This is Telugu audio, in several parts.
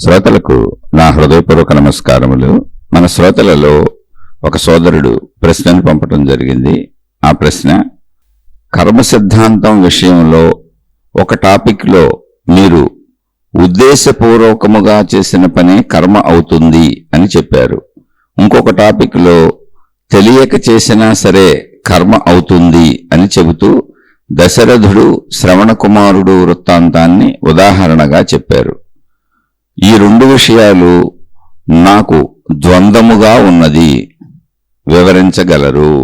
శ్రోతలకు నా హృదయపూర్వక నమస్కారములు. మన శ్రోతలలో ఒక సోదరుడు ప్రశ్నను పంపటం జరిగింది. ఆ ప్రశ్న, కర్మ సిద్ధాంతం విషయంలో ఒక టాపిక్లో మీరు ఉద్దేశపూర్వకముగా చేసిన పని కర్మ అవుతుంది అని చెప్పారు. ఇంకొక టాపిక్లో తెలియక చేసినా సరే కర్మ అవుతుంది అని చెబుతూ దశరథుడు శ్రవణ కుమారుడు వృత్తాంతాన్ని ఉదాహరణగా చెప్పారు. ఈ రెండు విషయాలు నాకు ద్వంద్వముగా ఉన్నది, వివరించగలరు?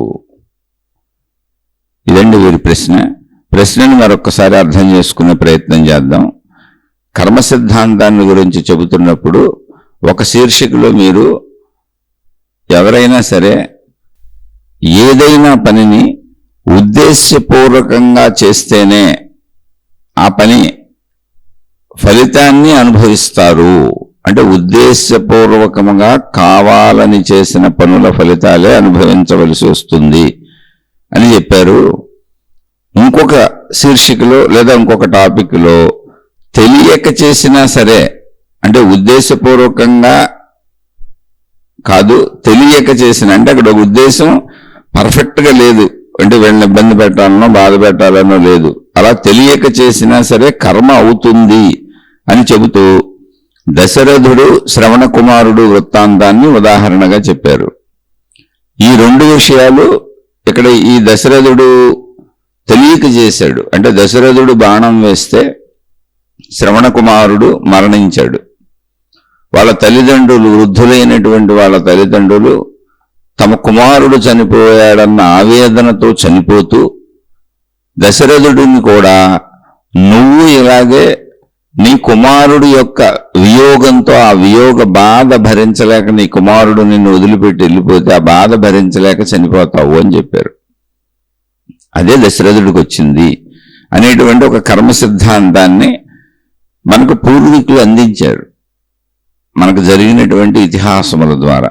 ఇదండి వీరి ప్రశ్నను మరొక్కసారి అర్థం చేసుకునే ప్రయత్నం చేద్దాం. కర్మ సిద్ధాంతాన్ని గురించి చెబుతున్నప్పుడు ఒక శీర్షికలో మీరు ఎవరైనా సరే ఏదైనా పనిని ఉద్దేశపూర్వకంగా చేస్తేనే ఆ పని ఫలితాన్ని అనుభవిస్తారు, అంటే ఉద్దేశపూర్వకంగా కావాలని చేసిన పనుల ఫలితాలే అనుభవించవలసి వస్తుంది అని చెప్పారు. ఇంకొక శీర్షికలో లేదా ఇంకొక టాపిక్లో తెలియక చేసినా సరే, అంటే ఉద్దేశపూర్వకంగా కాదు, తెలియక చేసిన, అంటే అక్కడ ఒక ఉద్దేశం పర్ఫెక్ట్గా లేదు, అంటే వీళ్ళని ఇబ్బంది పెట్టాలనో బాధ పెట్టాలనో లేదు, అలా తెలియక చేసినా సరే కర్మ అవుతుంది అని చెబుతూ దశరథుడు శ్రవణ కుమారుడు వృత్తాంతాన్ని ఉదాహరణగా చెప్పారు. ఈ రెండు విషయాలు ఇక్కడ ఈ దశరథుడు తెలియక చేశాడు, అంటే దశరథుడు బాణం వేస్తే శ్రవణ కుమారుడు మరణించాడు. వాళ్ళ తల్లిదండ్రులు, వృద్ధులైనటువంటి వాళ్ళ తల్లిదండ్రులు తమ కుమారుడు చనిపోయాడన్న ఆవేదనతో చనిపోతూ దశరథుడిని కూడా నువ్వు ఇలాగే నీ కుమారుడు యొక్క వియోగంతో ఆ వియోగ బాధ భరించలేక నీ కుమారుడు నిన్ను వదిలిపెట్టి వెళ్ళిపోతే ఆ బాధ భరించలేక చనిపోతావు అని చెప్పారు. అదే దశరథుడికి వచ్చింది అనేటువంటి ఒక కర్మ సిద్ధాంతాన్ని మనకు పూర్వీకులు అందించారు, మనకు జరిగినటువంటి ఇతిహాసముల ద్వారా.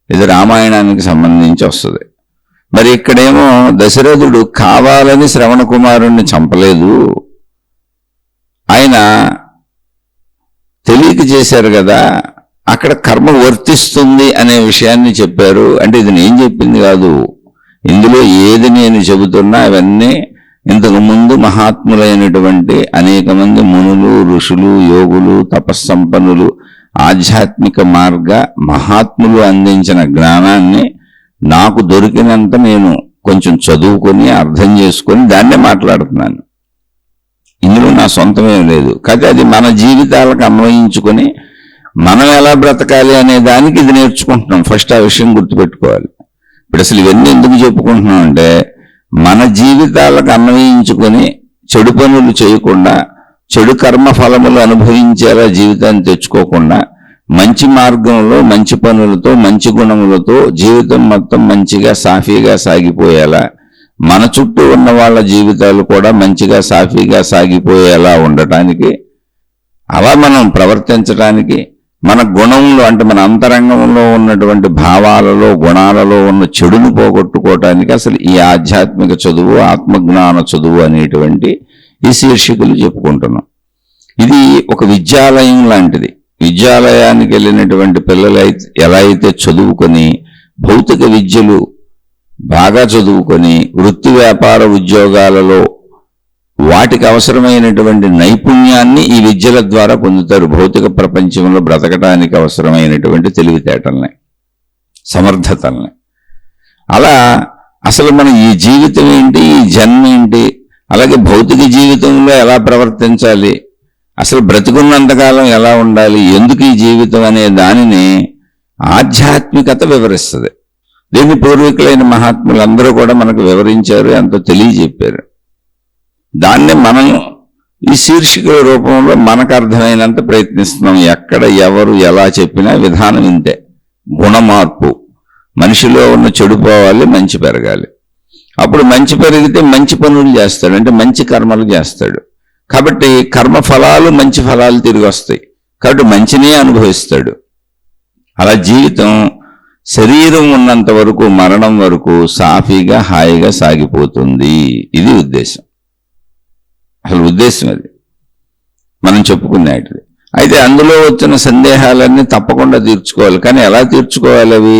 ఇది రామాయణానికి సంబంధించి వస్తుంది. మరి ఇక్కడేమో దశరథుడు కావాలని శ్రవణ కుమారుణ్ణి చంపలేదు, ఆయన తెలియక చేశారు కదా, అక్కడ కర్మ వర్తిస్తుంది అనే విషయాన్ని చెప్పారు. అంటే ఇది నేను చెప్పింది కాదు, ఇందులో ఏది నేను చెబుతున్నా అవన్నీ ఇంతకు ముందు మహాత్ములైనటువంటి అనేక మంది మునులు, ఋషులు, యోగులు, తపస్సంపన్నులు, ఆధ్యాత్మిక మార్గ మహాత్ములు అందించిన జ్ఞానాన్ని నాకు దొరికినంత నేను కొంచెం చదువుకొని అర్థం చేసుకొని దాన్నే మాట్లాడుతున్నాను. ఇందులో నా సొంతమేం లేదు. కాకపోతే అది మన జీవితాలకు అన్వయించుకొని మనం ఎలా బ్రతకాలి అనే దానికి ఇది నేర్చుకుంటున్నాం. ఫస్ట్ ఆ విషయం గుర్తుపెట్టుకోవాలి. ఇప్పుడు అసలు ఇవన్నీ ఎందుకు చెప్పుకుంటున్నాం అంటే, మన జీవితాలకు అన్వయించుకొని చెడు పనులు చేయకుండా, చెడు కర్మ ఫలములు అనుభవించేలా జీవితాన్ని తెచ్చుకోకుండా, మంచి మార్గంలో మంచి పనులతో మంచి గుణములతో జీవితం మొత్తం మంచిగా సాఫీగా సాగిపోయేలా, మన చుట్టూ ఉన్న వాళ్ళ జీవితాలు కూడా మంచిగా సాఫీగా సాగిపోయేలా ఉండటానికి, అలా మనం ప్రవర్తించడానికి, మన గుణంలో అంటే మన అంతరంగంలో ఉన్నటువంటి భావాలలో గుణాలలో ఉన్న చెడును పోగొట్టుకోవటానికి అసలు ఈ ఆధ్యాత్మిక చదువు, ఆత్మజ్ఞాన చదువు అనేటువంటి ఈ శీర్షికలు చెప్పుకుంటున్నాం. ఇది ఒక విద్యాలయం లాంటిది. విద్యాలయానికి వెళ్ళినటువంటి పిల్లలు ఎలా అయితే చదువుకొని భౌతిక విద్యలు బాగా చదువుకొని వృత్తి వ్యాపార ఉద్యోగాలలో వాటికి అవసరమైనటువంటి నైపుణ్యాన్ని ఈ విద్యల ద్వారా పొందుతారు. భౌతిక ప్రపంచంలో బ్రతకడానికి అవసరమైనటువంటి తెలివితేటల్ని, సమర్థతల్ని. అలా అసలు మన ఈ జీవితం ఏంటి, ఈ జన్మ ఏంటి, అలాగే భౌతిక జీవితంలో ఎలా ప్రవర్తించాలి, అసలు బ్రతికున్నంతకాలం ఎలా ఉండాలి, ఎందుకు ఈ జీవితం అనే దానిని ఆధ్యాత్మికత వివరిస్తుంది. దీన్ని పూర్వీకులైన మహాత్ములందరూ కూడా మనకు వివరించారు, ఎంతో తెలియజెప్పారు. దాన్ని మనం ఈ శీర్షికల రూపంలో మనకు అర్థమైనంత ప్రయత్నిస్తున్నాం. ఎక్కడ ఎవరు ఎలా చెప్పినా విధానం ఇంతే. గుణమార్పు, మనిషిలో ఉన్న చెడు పోవాలి, మంచి పెరగాలి. అప్పుడు మంచి పెరిగితే మంచి పనులు చేస్తాడు, అంటే మంచి కర్మలు చేస్తాడు. కాబట్టి కర్మ ఫలాలు మంచి ఫలాలు తిరిగి వస్తాయి, కాబట్టి మంచినే అనుభవిస్తాడు. అలా జీవితం శరీరం ఉన్నంత వరకు, మరణం వరకు సాఫీగా హాయిగా సాగిపోతుంది. ఇది ఉద్దేశం. అసలు ఉద్దేశం అది మనం చెప్పుకునేటిది. అయితే అందులో వచ్చిన సందేహాలన్నీ తప్పకుండా తీర్చుకోవాలి. కానీ ఎలా తీర్చుకోవాలి అవి?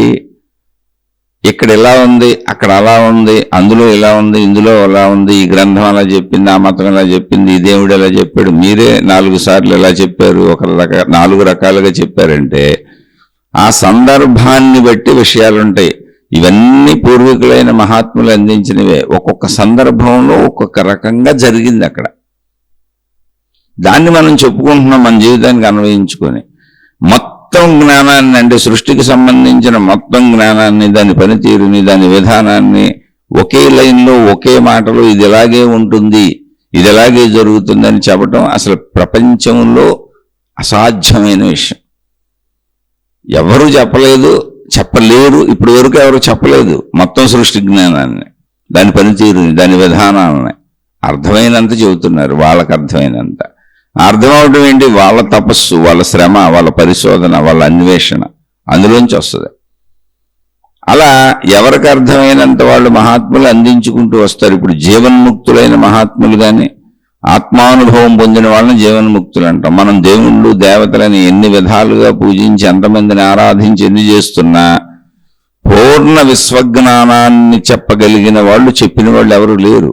ఇక్కడ ఇలా ఉంది, అక్కడ అలా ఉంది, అందులో ఇలా ఉంది, ఇందులో అలా ఉంది, ఈ గ్రంథం అలా చెప్పింది, ఆ మతం ఎలా చెప్పింది, ఈ దేవుడు ఎలా చెప్పాడు, మీరే 4 సార్లు ఎలా చెప్పారు, 4 రకాలుగా చెప్పారంటే ఆ సందర్భాన్ని బట్టి విషయాలుంటాయి. ఇవన్నీ పూర్వీకులైన మహాత్ములు అందించినవే. ఒక్కొక్క సందర్భంలో ఒక్కొక్క రకంగా జరిగింది అక్కడ. దాన్ని మనం చెప్పుకుంటున్నాం మన జీవితానికి అన్వయించుకొని. మొత్తం జ్ఞానాన్ని, అంటే సృష్టికి సంబంధించిన మొత్తం జ్ఞానాన్ని, దాని పనితీరుని, దాని విధానాన్ని ఒకే లైన్లో ఒకే మాటలో ఇది ఎలాగే ఉంటుంది, ఇది ఎలాగే జరుగుతుందని చెప్పడం అసలు ప్రపంచంలో అసాధ్యమైన విషయం. ఎవరు చెప్పలేదు, చెప్పలేరు, ఇప్పటి వరకు ఎవరు చెప్పలేదు. మొత్తం సృష్టి జ్ఞానాన్ని, దాని పనితీరుని, దాని విధానాలని అర్థమైనంత చెబుతున్నారు, వాళ్ళకి అర్థమైనంత. అర్థం అవడం ఏంటి? వాళ్ళ తపస్సు, వాళ్ళ శ్రమ, వాళ్ళ పరిశోధన, వాళ్ళ అన్వేషణ అందులోంచి వస్తుంది. అలా ఎవరికి అర్థమైనంత వాళ్ళు మహాత్ములు అందించుకుంటూ వస్తారు. ఇప్పుడు జీవన్ముక్తులైన మహాత్ములు కానీ ఆత్మానుభవం పొందిన వాళ్ళని జీవన్ముక్తులు అంటాం. మనం దేవుళ్ళు దేవతలని ఎన్ని విధాలుగా పూజించి ఎంతమందిని ఆరాధించి ఎన్ని చేస్తున్నా పూర్ణ విశ్వజ్ఞానాన్ని చెప్పగలిగిన వాళ్ళు, చెప్పిన వాళ్ళు ఎవరు లేరు.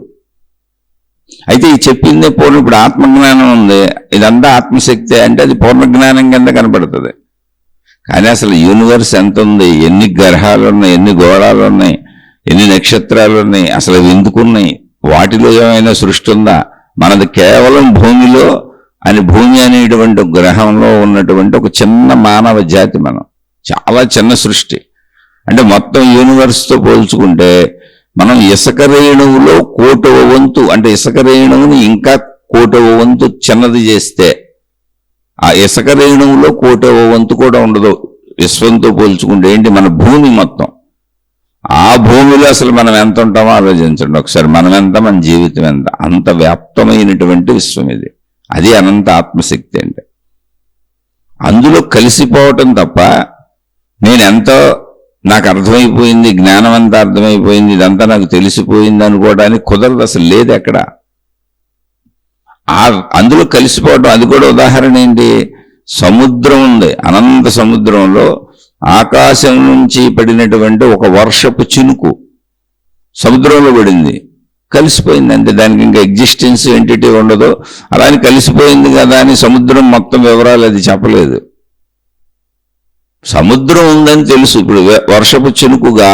అయితే ఈ చెప్పిందే పూర్ణ, ఇప్పుడు ఆత్మజ్ఞానం ఉంది, ఇదంతా ఆత్మశక్తి అంటే అది పూర్ణ జ్ఞానం కింద కనపడుతుంది. కానీ అసలు యూనివర్స్ ఎంత ఉంది, ఎన్ని గ్రహాలు ఉన్నాయి, ఎన్ని గోళాలు ఉన్నాయి, ఎన్ని నక్షత్రాలు ఉన్నాయి, అసలు అవి ఎందుకున్నాయి, వాటిలో ఏమైనా సృష్టి ఉందా? మనది కేవలం భూమిలో అని, భూమి అనేటువంటి గ్రహంలో ఉన్నటువంటి ఒక చిన్న మానవ జాతి. మనం చాలా చిన్న సృష్టి. అంటే మొత్తం యూనివర్స్తో పోల్చుకుంటే మనం ఇసుక రేణువులో 1/4 వంతు, అంటే ఇసుక రేణువుని ఇంకా 1/4 వంతు చిన్నది చేస్తే ఆ ఇసుక రేణువులో 1/4 వంతు కూడా ఉండదు విశ్వంతో పోల్చుకుంటే. ఏంటి మన భూమి మొత్తం, ఆ భూమిలో అసలు మనం ఎంత ఉంటామో ఆలోచించండి ఒకసారి. మనం ఎంత, మన జీవితం ఎంత, అంత వ్యాప్తమైనటువంటి విశ్వం ఇది. అది అనంత ఆత్మశక్తి. అంటే అందులో కలిసిపోవటం తప్ప నేనెంతో, నాకు అర్థమైపోయింది, జ్ఞానం అంతా అర్థమైపోయింది, ఇదంతా నాకు తెలిసిపోయింది అనుకోవడానికి కుదరదు, అసలు లేదు ఎక్కడ. అందులో కలిసిపోవటం, అది కూడా ఉదాహరణ ఏంటి? సముద్రం ఉంది, అనంత సముద్రంలో ఆకాశం నుంచి పడినటువంటి ఒక వర్షపు చినుకు సముద్రంలో పడింది, కలిసిపోయింది. అంటే దానికి ఇంకా ఎగ్జిస్టెన్స్ ఎంటిటీ ఉండదు. అలానే కలిసిపోయింది కదా అని సముద్రం మొత్తం వివరాలు అది చెప్పలేదు. సముద్రం ఉందని తెలుసు. ఇప్పుడు వర్షపు చినుకుగా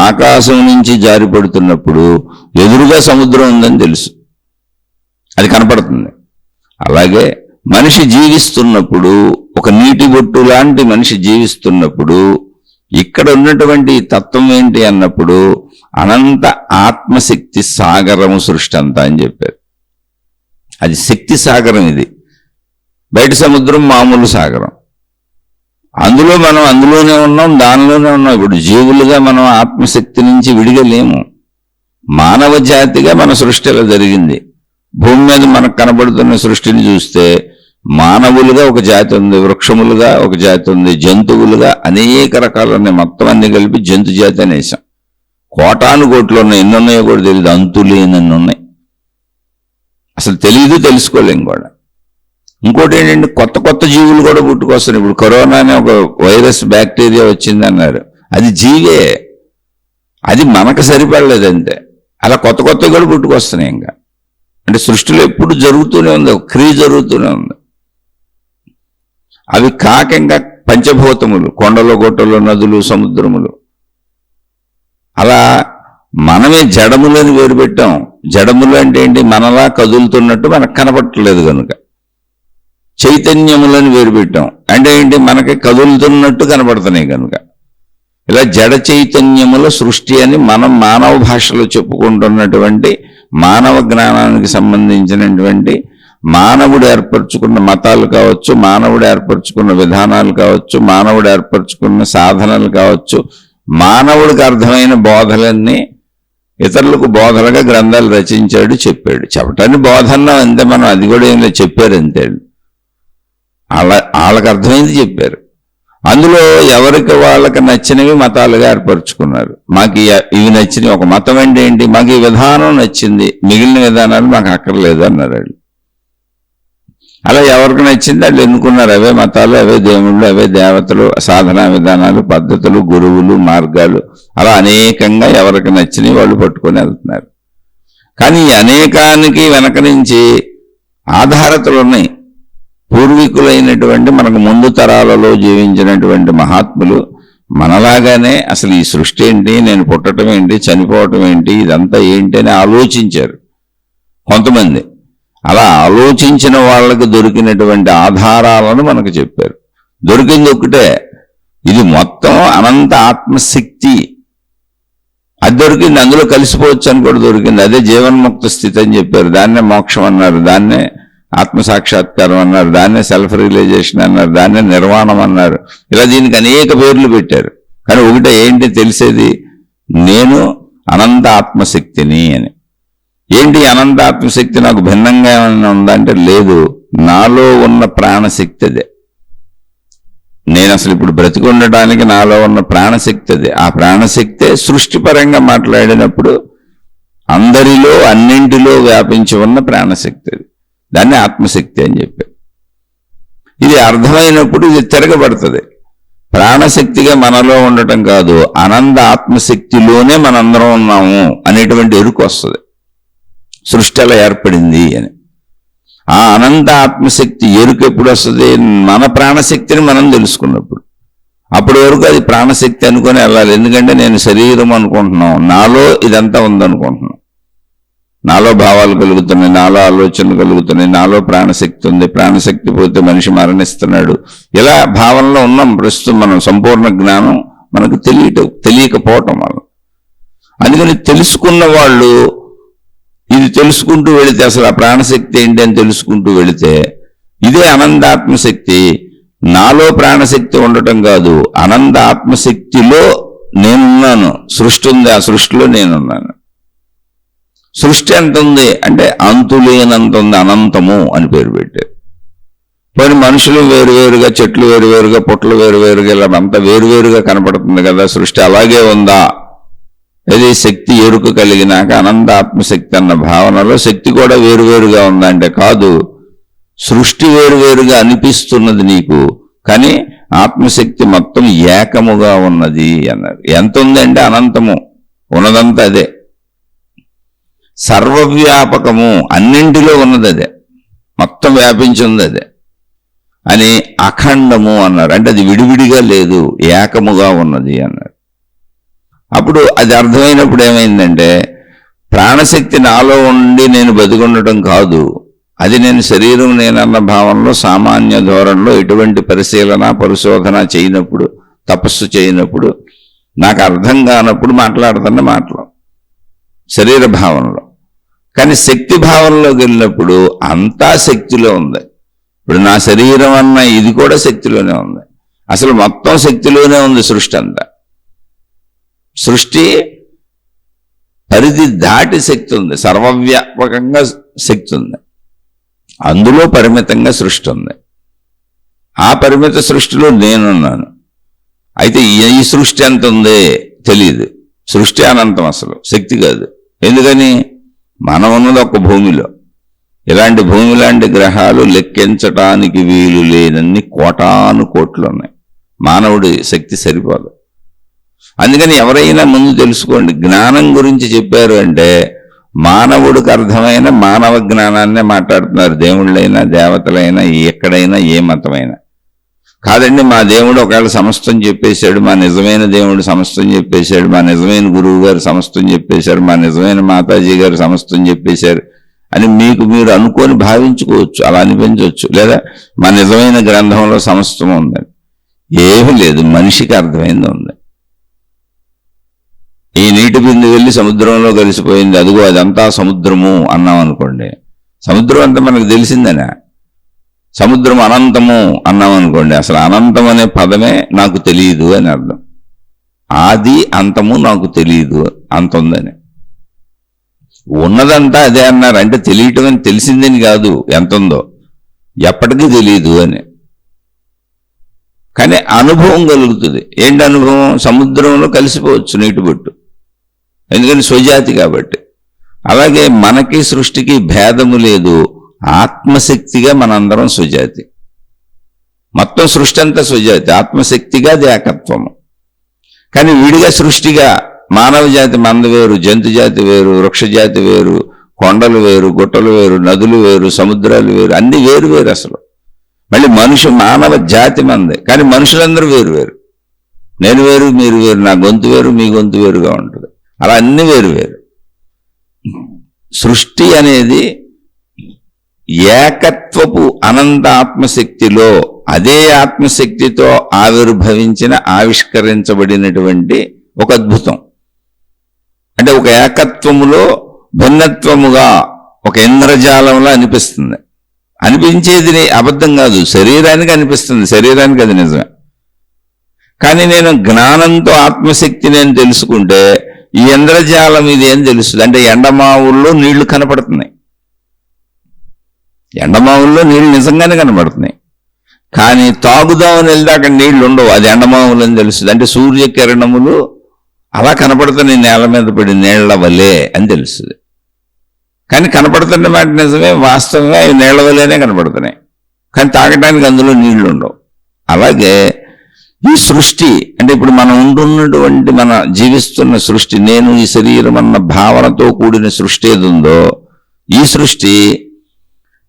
ఆకాశం నుంచి జారిపడుతున్నప్పుడు ఎదురుగా సముద్రం ఉందని తెలుసు, అది కనపడుతుంది. అలాగే మనిషి జీవిస్తున్నప్పుడు, ఒక నీటి బొట్టు లాంటి మనిషి జీవిస్తున్నప్పుడు ఇక్కడ ఉన్నటువంటి తత్వం ఏంటి అన్నప్పుడు అనంత ఆత్మశక్తి సాగరము సృష్టి అంతా అని చెప్పారు. అది శక్తి సాగరం. ఇది బయట సముద్రం మామూలు సాగరం. అందులో మనం అందులోనే ఉన్నాం, దానిలోనే ఉన్నాం. ఇప్పుడు జీవులుగా మనం ఆత్మశక్తి నుంచి విడిగా లేము. మానవ జాతిగా మన సృష్టి అలా జరిగింది. భూమి మీద మనకు కనబడుతున్న సృష్టిని చూస్తే మానవులుగా ఒక జాతి ఉంది, వృక్షములుగా ఒక జాతి ఉంది, జంతువులుగా అనేక రకాలు ఉన్నాయి. మొత్తం అన్ని కలిపి జంతు జాతి అనేసాం. కోటాను కోట్లు ఉన్నాయి, ఎన్ని ఉన్నాయో కూడా తెలియదు, అంతులేనన్ని ఉన్నాయి. అసలు తెలియదు, తెలుసుకోలేం కూడా. ఇంకోటి ఏంటంటే కొత్త కొత్త జీవులు కూడా పుట్టుకొస్తున్నాయి. ఇప్పుడు కరోనా అనే ఒక వైరస్, బ్యాక్టీరియా వచ్చింది అన్నారు, అది జీవే, అది మనకు సరిపడలేదు అంతే. అలా కొత్త కొత్తవి కూడా పుట్టుకొస్తున్నాయి. ఇంకా అంటే సృష్టిలో ఎప్పుడు జరుగుతూనే ఉంది, క్రియ జరుగుతూనే ఉంది. అవి కాక ఇంకా పంచభూతములు, కొండలు, గుట్టలు, నదులు, సముద్రములు. అలా మనమే జడములని వేరు పెట్టాం. జడములు అంటే ఏంటి? మనలా కదులుతున్నట్టు మనకు కనపట్టలేదు కనుక. చైతన్యములను వేరు పెట్టాం అంటే ఏంటి? మనకి కదులుతున్నట్టు కనపడుతున్నాయి కనుక. ఇలా జడ చైతన్యముల సృష్టి అని మనం మానవ భాషలో చెప్పుకుంటున్నటువంటి మానవ జ్ఞానానికి సంబంధించినటువంటి మానవుడు ఏర్పరచుకున్న మతాలు కావచ్చు, మానవుడు ఏర్పరచుకున్న విధానాలు కావచ్చు, మానవుడు ఏర్పరచుకున్న సాధనలు కావచ్చు, మానవుడికి అర్థమైన బోధలన్నీ ఇతరులకు బోధలుగా గ్రంథాలు రచించాడు, చెప్పాడు. చెప్పటాన్ని బోధన అంతే, మనం అది కూడా ఏం లేదు, చెప్పారు అంతే. వాళ్ళకి అర్థమైంది చెప్పారు. అందులో ఎవరికి వాళ్ళకి నచ్చినవి మతాలుగా ఏర్పరచుకున్నారు. మాకు ఇవి నచ్చినవి. ఒక మతం అంటే ఏంటి? మాకు ఈ విధానం నచ్చింది, మిగిలిన విధానాలు మాకు అక్కర్లేదు అన్నారు వాళ్ళు. అలా ఎవరికి నచ్చింది వాళ్ళు ఎన్నుకున్నారు. అవే మతాలు, అవే దేవుళ్ళు, అవే దేవతలు, సాధనా విధానాలు, పద్ధతులు, గురువులు, మార్గాలు, అలా అనేకంగా ఎవరికి నచ్చినవి వాళ్ళు పట్టుకొని వెళ్తున్నారు. కానీ ఈ అనేకానికి వెనక నుంచి ఆధారతలు ఉన్నాయి. పూర్వీకులైనటువంటి మనకు ముందు తరాలలో జీవించినటువంటి మహాత్ములు మనలాగానే అసలు ఈ సృష్టి ఏంటి, నేను పుట్టడం ఏంటి, చనిపోవటం ఏంటి, ఇదంతా ఏంటి అని ఆలోచించారు కొంతమంది. అలా ఆలోచించిన వాళ్ళకు దొరికినటువంటి ఆధారాలను మనకు చెప్పారు. దొరికింది ఒకటే, ఇది మొత్తం అనంత ఆత్మశక్తి. అది దొరికింది, అందులో కలిసిపోవచ్చు అని కూడా దొరికింది. అదే జీవన్ముక్త స్థితి అని చెప్పారు. దాన్నే మోక్షం అన్నారు, దాన్నే ఆత్మసాక్షాత్కారం అన్నారు, దాన్నే సెల్ఫ్ రియలైజేషన్ అన్నారు, దాన్నే నిర్వాణం అన్నారు. ఇలా దీనికి అనేక పేర్లు పెట్టారు. కానీ ఒకటే ఏంటి తెలిసేది, నేను అనంత ఆత్మశక్తిని అని. ఏంటి అనంత ఆత్మశక్తి నాకు భిన్నంగా ఏమైనా ఉందంటే లేదు, నాలో ఉన్న ప్రాణశక్తి అదే. నేను అసలు ఇప్పుడు బ్రతికి ఉండటానికి నాలో ఉన్న ప్రాణశక్తి అదే. ఆ ప్రాణశక్తే సృష్టిపరంగా మాట్లాడినప్పుడు అందరిలో అన్నింటిలో వ్యాపించి ఉన్న ప్రాణశక్తి అది. దాన్ని ఆత్మశక్తి అని చెప్పారు. ఇది అర్థమైనప్పుడు ఇది తిరగబడుతుంది. ప్రాణశక్తిగా మనలో ఉండటం కాదు, అనంత ఆత్మశక్తిలోనే మనందరం ఉన్నాము అనేటువంటి ఎరుకు వస్తుంది. సృష్టి అలా ఏర్పడింది అని. ఆ అనంత ఆత్మశక్తి ఎరుకు ఎప్పుడు వస్తుంది? మన ప్రాణశక్తిని మనం తెలుసుకున్నప్పుడు. అప్పటి వరకు అది ప్రాణశక్తి అనుకొని వెళ్ళాలి. ఎందుకంటే నేను శరీరం అనుకుంటున్నాం, నాలో ఇదంతా ఉందనుకుంటున్నాం. నాలో భావాలు కలుగుతున్నాయి, నాలో ఆలోచనలు కలుగుతున్నాయి, నాలో ప్రాణశక్తి ఉంది, ప్రాణశక్తి పోతే మనిషి మరణిస్తున్నాడు. ఇలా భావనలో ఉన్నాం ప్రస్తుతం. మనం సంపూర్ణ జ్ఞానం మనకు తెలియకపోవటం వల్ల. అందుకని తెలుసుకున్న వాళ్ళు ఇది తెలుసుకుంటూ వెళితే, అసలు ఆ ప్రాణశక్తి ఏంటి అని తెలుసుకుంటూ వెళితే, ఇదే అనంతాత్మశక్తి. నాలో ప్రాణశక్తి ఉండటం కాదు, అనంత ఆత్మశక్తిలో నేనున్నాను. సృష్టి ఉంది, ఆ సృష్టిలో నేనున్నాను. సృష్టి ఎంత ఉంది అంటే అంతులేనంత ఉంది, అనంతము అని పేరు పెట్టారు. మరి మనుషులు వేరువేరుగా, చెట్లు వేరువేరుగా, పుట్టలు వేరువేరుగా, ఇలా అంతా వేరువేరుగా కనపడుతుంది కదా. సృష్టి అలాగే ఉందా? ఇది శక్తి ఎరుక కలిగినాక అనంత ఆత్మశక్తి అన్న భావనలో శక్తి కూడా వేరువేరుగా ఉందంటే కాదు, సృష్టి వేరువేరుగా అనిపిస్తున్నది నీకు, కానీ ఆత్మశక్తి మొత్తం ఏకముగా ఉన్నది అన్నారు. ఎంత ఉందంటే అనంతము, ఉన్నదంతా అదే. సర్వవ్యాపకము, అన్నింటిలో ఉన్నది అదే, మొత్తం వ్యాపించి ఉంది అదే అని. అఖండము అన్నారు, అంటే అది విడివిడిగా లేదు, ఏకముగా ఉన్నది అన్నారు. అప్పుడు అది అర్థమైనప్పుడు ఏమైందంటే, ప్రాణశక్తి నాలో ఉండి నేను బతికుండటం కాదు, అది నేను శరీరం నేనన్న భావనలో సామాన్య ధోరణిలో ఎటువంటి పరిశోధన చేయనప్పుడు, తపస్సు చేయనప్పుడు, నాకు అర్థం కానప్పుడు మాట్లాడుతున్న మాటలు శరీర భావనలో. కానీ శక్తి భావనలోకి వెళ్ళినప్పుడు అంతా శక్తిలో ఉంది. ఇప్పుడు నా శరీరం అన్న ఇది కూడా శక్తిలోనే ఉంది. అసలు మొత్తం శక్తిలోనే ఉంది సృష్టి అంతా. సృష్టి పరిధి దాటి శక్తి ఉంది, సర్వవ్యాపకంగా శక్తి ఉంది. అందులో పరిమితంగా సృష్టి ఉంది. ఆ పరిమిత సృష్టిలో నేనున్నాను. అయితే ఈ సృష్టి ఎంత ఉందే తెలియదు. సృష్టి అనంతం, అసలు శక్తి కాదు. ఎందుకని? మనం ఉన్నది ఒక భూమిలో. ఇలాంటి భూమి లాంటి గ్రహాలు లెక్కించటానికి వీలు లేనన్ని కోటాను కోట్లు ఉన్నాయి. మానవుడి శక్తి సరిపోదు. అందుకని ఎవరైనా ముందు తెలుసుకోండి, జ్ఞానం గురించి చెప్పారు అంటే మానవుడికి అర్థమైన మానవ జ్ఞానాన్నే మాట్లాడుతున్నారు. దేవుళ్ళైనా దేవతలైనా ఎక్కడైనా ఏ మతమైనా కాదండి. మా దేవుడు ఒకవేళ సమస్తం చెప్పేశాడు, మా నిజమైన దేవుడు సమస్తం చెప్పేశాడు, మా నిజమైన గురువు గారు సమస్తం చెప్పేశారు, మా నిజమైన మాతాజీ గారు సమస్తం చెప్పేశారు అని మీకు మీరు అనుకొని భావించుకోవచ్చు, అలా అనిపించవచ్చు. లేదా మా నిజమైన గ్రంథంలో సమస్తం ఉందండి. ఏమీ లేదు, మనిషికి అర్థమైంది ఉంది. ఈ నీటి బిందు వెళ్ళి సముద్రంలో కలిసిపోయింది, అదిగో అదంతా సముద్రము అన్నాం అనుకోండి, సముద్రం అంతా మనకు తెలిసిందనే. సముద్రం అనంతము అన్నాం అనుకోండి, అసలు అనంతం అనే పదమే నాకు తెలియదు అని అర్థం. ఆది అంతము నాకు తెలియదు, అంత ఉందని. ఉన్నదంతా అదే అన్నారు అంటే తెలియటం అని తెలిసిందని కాదు, ఎంత ఉందో ఎప్పటికీ తెలియదు అని. కానీ అనుభవం కలుగుతుంది. ఏంటి అనుభవం? సముద్రంలో కలిసిపోవచ్చు నీటి బొట్టు, ఎందుకని స్వజాతి కాబట్టి. అలాగే మనకి సృష్టికి భేదము లేదు, ఆత్మశక్తిగా మనందరం సుజాతి. మొత్తం సృష్టి అంతా సుజాతి, ఆత్మశక్తిగా అది ఏకత్వము. కానీ విడిగా సృష్టిగా మానవ జాతి మంద వేరు, జంతు జాతి వేరు, వృక్షజాతి వేరు, కొండలు వేరు, గుట్టలు వేరు, నదులు వేరు, సముద్రాలు వేరు, అన్ని వేరు వేరు. అసలు మళ్ళీ మానవ జాతి మందే, కానీ మనుషులందరూ వేరు వేరు. నేను వేరు, మీరు వేరు, నా గొంతు వేరు, మీ గొంతు వేరుగా ఉంటుంది. అలా అన్ని వేరు వేరు. సృష్టి అనేది ఏకత్వపు అనంత ఆత్మశక్తిలో అదే ఆత్మశక్తితో ఆవిర్భవించిన ఆవిష్కరించబడినటువంటి ఒక అద్భుతం. అంటే ఒక ఏకత్వములో భిన్నత్వముగా ఒక ఇంద్రజాలంలో అనిపిస్తుంది. అనిపించేది అబద్ధం కాదు, శరీరానికి అనిపిస్తుంది, శరీరానికి అది నిజమే. కానీ నేను జ్ఞానంతో ఆత్మశక్తి నేను తెలుసుకుంటే ఈ ఇంద్రజాలం ఇది ఏం తెలుస్తుంది అంటే ఎండమావుల్లో నీళ్లు కనపడుతున్నాయి. ఎండమావుల్లో నీళ్లు నిజంగానే కనపడుతున్నాయి. కానీ తాగుదామని వెళ్తే అక్కడ నీళ్లు ఉండవు, అది ఎండమావులు అని తెలుస్తుంది. అంటే సూర్యకిరణములు అలా కనపడుతున్నాయి నేల మీద పడి నీళ్ల వలే అని తెలుస్తుంది. కానీ కనపడుతున్న మాట నిజమే, వాస్తవంగా అవి నీళ్ల వలేనే కనపడుతున్నాయి. కానీ తాగడానికి అందులో నీళ్లు ఉండవు. అలాగే ఈ సృష్టి అంటే ఇప్పుడు మనం ఉంటున్నటువంటి మన జీవిస్తున్న సృష్టి, నేను ఈ శరీరం అన్న భావనతో కూడిన సృష్టి ఏది ఉందో ఈ సృష్టి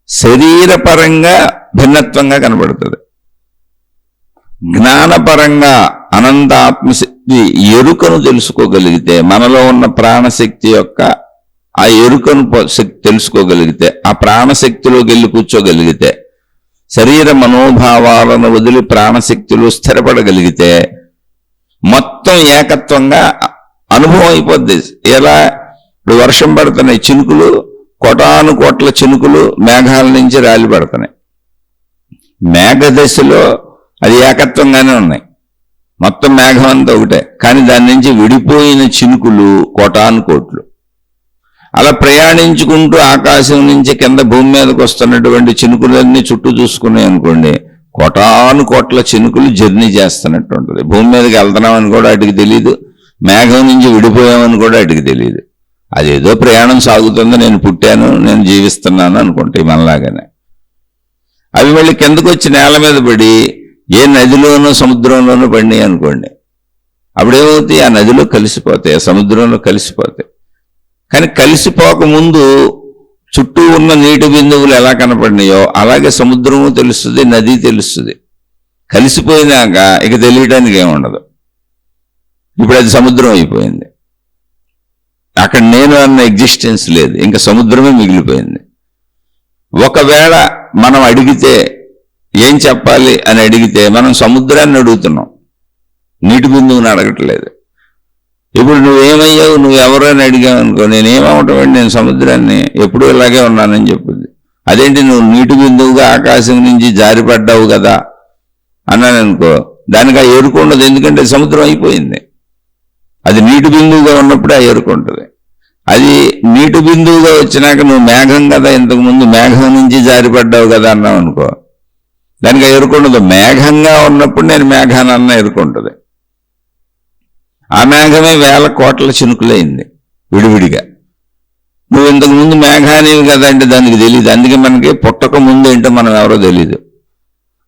శరీరపరంగా భిన్నత్వంగా కనబడుతుంది. జ్ఞానపరంగా అనంత ఆత్మశక్తి ఎరుకను తెలుసుకోగలిగితే, మనలో ఉన్న ప్రాణశక్తి యొక్క ఆ ఎరుకను తెలుసుకోగలిగితే, ఆ ప్రాణశక్తిలోకి వెళ్ళి కూర్చోగలిగితే, శరీర మనోభావాలను వదిలి ప్రాణశక్తిలో స్థిరపడగలిగితే మొత్తం ఏకత్వంగా అనుభవం అయిపోద్ది. ఎలా ఇప్పుడు వర్షం పడుతున్నాయి, చినుకులు కోటాను కోట్ల చినుకులు మేఘాల నుంచి రాలి పడుతున్నాయి. మేఘదశలో అది ఏకత్వంగానే ఉన్నాయి, మొత్తం మేఘం అంతా ఒకటే. కానీ దాని నుంచి విడిపోయిన చినుకులు కోటాను కోట్లు. అలా ప్రయాణించుకుంటూ ఆకాశం నుంచి కింద భూమి మీదకి వస్తున్నటువంటి చినుకులన్నీ చుట్టూ చూసుకున్నాయి అనుకోండి, కోటాను కోట్ల చినుకులు జర్నీ చేస్తున్నట్టు ఉంటుంది. భూమి మీదకి వెళ్తున్నామని కూడా వాటికి తెలియదు, మేఘం నుంచి విడిపోయామని కూడా వాటికి తెలియదు. అదేదో ప్రయాణం సాగుతుందో, నేను పుట్టాను, నేను జీవిస్తున్నాను అనుకుంటే మనలాగానే. అవి మళ్ళీ కిందకు వచ్చి నేల మీద పడి ఏ నదిలోనో సముద్రంలోనో పడినాయి అనుకోండి, అప్పుడేమవుతాయి, ఆ నదిలో కలిసిపోతాయి, ఆ సముద్రంలో కలిసిపోతాయి. కానీ కలిసిపోకముందు చుట్టూ ఉన్న నీటి బిందువులు ఎలా కనపడినాయో అలాగే సముద్రము తెలుస్తుంది, నది తెలుస్తుంది. కలిసిపోయినాక ఇక తెలియడానికి ఏముండదు. ఇప్పుడు అది సముద్రం అయిపోయింది, అక్కడ నేను అన్న ఎగ్జిస్టెన్స్ లేదు, ఇంకా సముద్రమే మిగిలిపోయింది. ఒకవేళ మనం అడిగితే ఏం చెప్పాలి అని అడిగితే మనం సముద్రాన్ని అడుగుతున్నాం, నీటి బిందువుని అడగట్లేదు. ఇప్పుడు నువ్వేమయ్యావు, నువ్వెవరు అని అడిగావు అనుకో, నేనేమవటం, నేను సముద్రాన్ని ఎప్పుడూ ఇలాగే ఉన్నానని చెప్పుద్ది. అదేంటి నువ్వు నీటి బిందువుగా ఆకాశం నుంచి జారిపడ్డావు కదా అన్నాను అనుకో, దానికి ఆ ఎరుకు ఉండదు. ఎందుకంటే సముద్రం అయిపోయింది. అది నీటి బిందువుగా ఉన్నప్పుడే ఆ ఎరుకు ఉంటుంది. అది నీటి బిందువుగా వచ్చినాక నువ్వు మేఘం కదా, ఇంతకుముందు మేఘం నుంచి జారిపడ్డావు కదా అన్నావు అనుకో, దానికి ఆ ఎరుకు ఉండదు. మేఘంగా ఉన్నప్పుడు నేను మేఘాన్ని అన్న ఎరుకు ఉంటుంది. ఆ మేఘమే వేల కోట్ల చినుకులైంది విడివిడిగా. నువ్వు ఇంతకు ముందు మేఘానివి కదా అంటే దానికి తెలియదు. అందుకే మనకి పుట్టక ముందు ఏంటో మనం ఎవరో తెలియదు,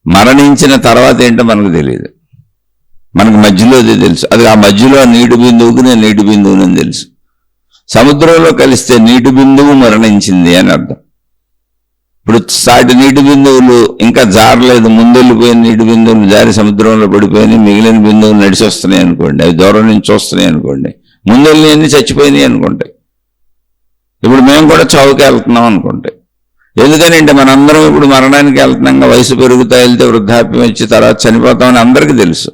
మరణించిన తర్వాత ఏంటో మనకు తెలియదు. మనకు మధ్యలో అది తెలుసు. అది ఆ మధ్యలో నీటి బిందువుకు నేను నీటి బిందువునని తెలుసు. సముద్రంలో కలిస్తే నీటి బిందువు మరణించింది అని అర్థం. ఇప్పుడు సాటి నీటి బిందువులు ఇంకా జారలేదు, ముందెళ్ళిపోయిన నీటి బిందువులు జారి సముద్రంలో పడిపోయినాయి, మిగిలిన బిందువులు నడిచి వస్తున్నాయి అనుకోండి, అవి దూరం నుంచి వస్తున్నాయి అనుకోండి, ముందెళ్ళి చచ్చిపోయినాయి అనుకోండి. ఇప్పుడు మేము కూడా చావుకి వెళ్తున్నాం అనుకోండి. ఎందుకని అంటే మనందరం ఇప్పుడు మరణానికి వెళ్తున్నాం, వయసు పెరుగుతా వెళ్తే వృద్ధాప్యం వచ్చి తర్వాత చనిపోతామని అందరికీ తెలుసు.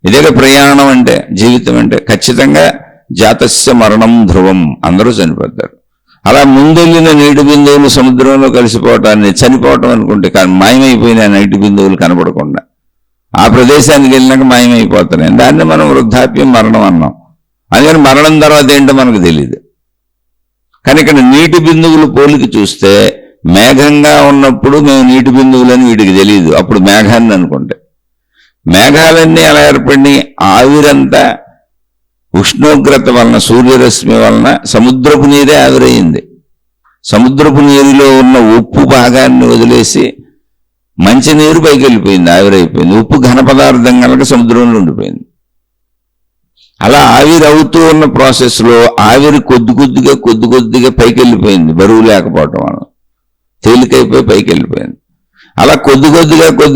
ఇదే ప్రయాణం అంటే, జీవితం అంటే. ఖచ్చితంగా జాతస్య మరణం ధ్రువం, అందరూ చనిపోతారు. అలా ముందెళ్ళిన నీటి బిందువులు సముద్రంలో కలిసిపోవటాన్ని చనిపోవటం అనుకుంటే, కానీ మాయమైపోయిన నీటి బిందువులు కనపడకుండా ఆ ప్రదేశానికి వెళ్ళినాక మాయమైపోతున్నాయి. దాన్ని మనం వృద్ధాప్యం, మరణం అన్నాం. అందుకని మరణం తర్వాత ఏంటో మనకు తెలియదు. కానీ ఇక్కడ నీటి బిందువులు పోలికి చూస్తే మేఘంగా ఉన్నప్పుడు మేము నీటి బిందువులని వీటికి తెలియదు, అప్పుడు మేఘాన్ని అనుకుంటే. మేఘాలన్నీ ఎలా ఏర్పడినాయి, ఆవిరంతా ఉష్ణోగ్రత వలన, సూర్యరశ్మి వలన సముద్రపు నీరే ఆవిరయింది. సముద్రపు నీరులో ఉన్న ఉప్పు భాగాన్ని వదిలేసి మంచినీరు పైకి వెళ్ళిపోయింది, ఆవిరైపోయింది. ఉప్పు ఘన పదార్థం కనుక సముద్రంలో ఉండిపోయింది. అలా ఆవిరి అవుతూ ఉన్న ప్రాసెస్లో ఆవిరి కొద్ది కొద్దిగా పైకి వెళ్ళిపోయింది, బరువు లేకపోవటం వల్ల తేలికైపోయి పైకి వెళ్ళిపోయింది. అలా కొద్ది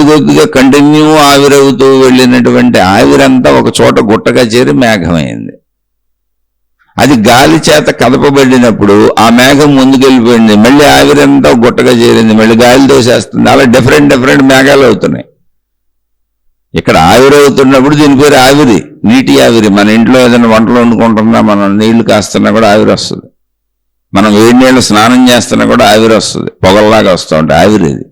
కొద్దిగా కంటిన్యూ ఆవిరవుతూ వెళ్ళినటువంటి ఆవిరంతా ఒక చోట గుట్టగా చేరి మేఘమైంది. అది గాలి చేత కదపబడినప్పుడు ఆ మేఘం ముందుకెళ్ళిపోయింది, మళ్ళీ ఆవిరంతా గుట్టగా చేరింది, మళ్ళీ గాలి దోసేస్తుంది. అలా డిఫరెంట్ మేఘాలు అవుతున్నాయి. ఇక్కడ ఆవిరవుతున్నప్పుడు దీని పేరు ఆవిరి, నీటి ఆవిరి. మన ఇంట్లో ఏదైనా వంటలు వండుకుంటున్నా, మనం నీళ్లు కాస్తున్నా కూడా ఆవిరి వస్తుంది. మనం వేడి నీళ్ళు స్నానం చేస్తున్నా కూడా ఆవిరి వస్తుంది, పొగల్లాగా వస్తూ ఉంటాయి. ఆవిరి ఇది.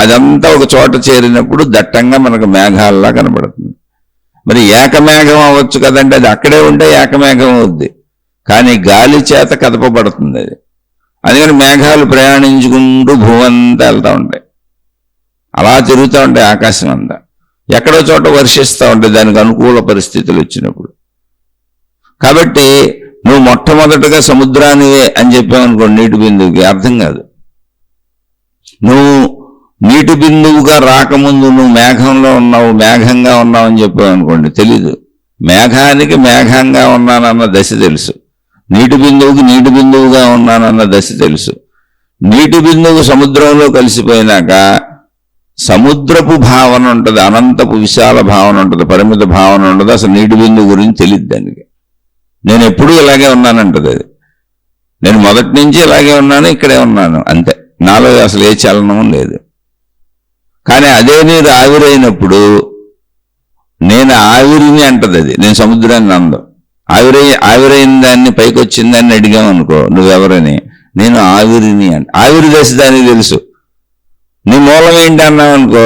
అదంతా ఒక చోట చేరినప్పుడు దట్టంగా మనకు మేఘాల్లా కనబడుతుంది. మరి ఏకమేఘం అవ్వచ్చు కదండి, అది అక్కడే ఉంటే ఏకమేఘం అవుద్ది, కానీ గాలి చేత కదపబడుతుంది అది. అందుకని మేఘాలు ప్రయాణించుకుంటూ భూమంతా వెళ్తూ ఉంటాయి, అలా తిరుగుతూ ఉంటాయి ఆకాశం అంతా. ఎక్కడో చోట వర్షిస్తూ ఉంటాయి దానికి అనుకూల పరిస్థితులు వచ్చినప్పుడు. కాబట్టి నువ్వు మొట్టమొదటగా సముద్రానివే అని చెప్పావనుకోండి, నీటి బిందువుకి అర్థం కాదు. నువ్వు నీటి బిందువుగా రాకముందు నువ్వు మేఘంలో ఉన్నావు, మేఘంగా ఉన్నావు అని చెప్పావు అనుకోండి, తెలీదు. మేఘానికి మేఘంగా ఉన్నానన్న దశ తెలుసు, నీటి బిందువుకి నీటి బిందువుగా ఉన్నానన్న దశ తెలుసు. నీటి బిందువు సముద్రంలో కలిసిపోయినాక సముద్రపు భావన ఉంటుంది, అనంతపు విశాల భావన ఉంటుంది, పరిమిత భావన ఉంటుంది. అసలు నీటి బిందువు గురించి తెలియదు దానికి. నేను ఎప్పుడూ ఇలాగే ఉన్నానంటది అది. నేను మొదటి నుంచి ఇలాగే ఉన్నాను, ఇక్కడే ఉన్నాను, అంతే. నాలో అసలు ఏ చలనం లేదు. కానీ అదే నీరు ఆవిరైనప్పుడు నేను ఆవిరిని అంటది అది, నేను సముద్రాన్ని అందం. ఆవిరైన దాన్ని పైకి వచ్చిందాన్ని అడిగామనుకో, నువ్వెవరని, నేను ఆవిరిని అంట. ఆవిరి దశ దానికి తెలుసు. నీ మూలం ఏంటి అన్నావు అనుకో,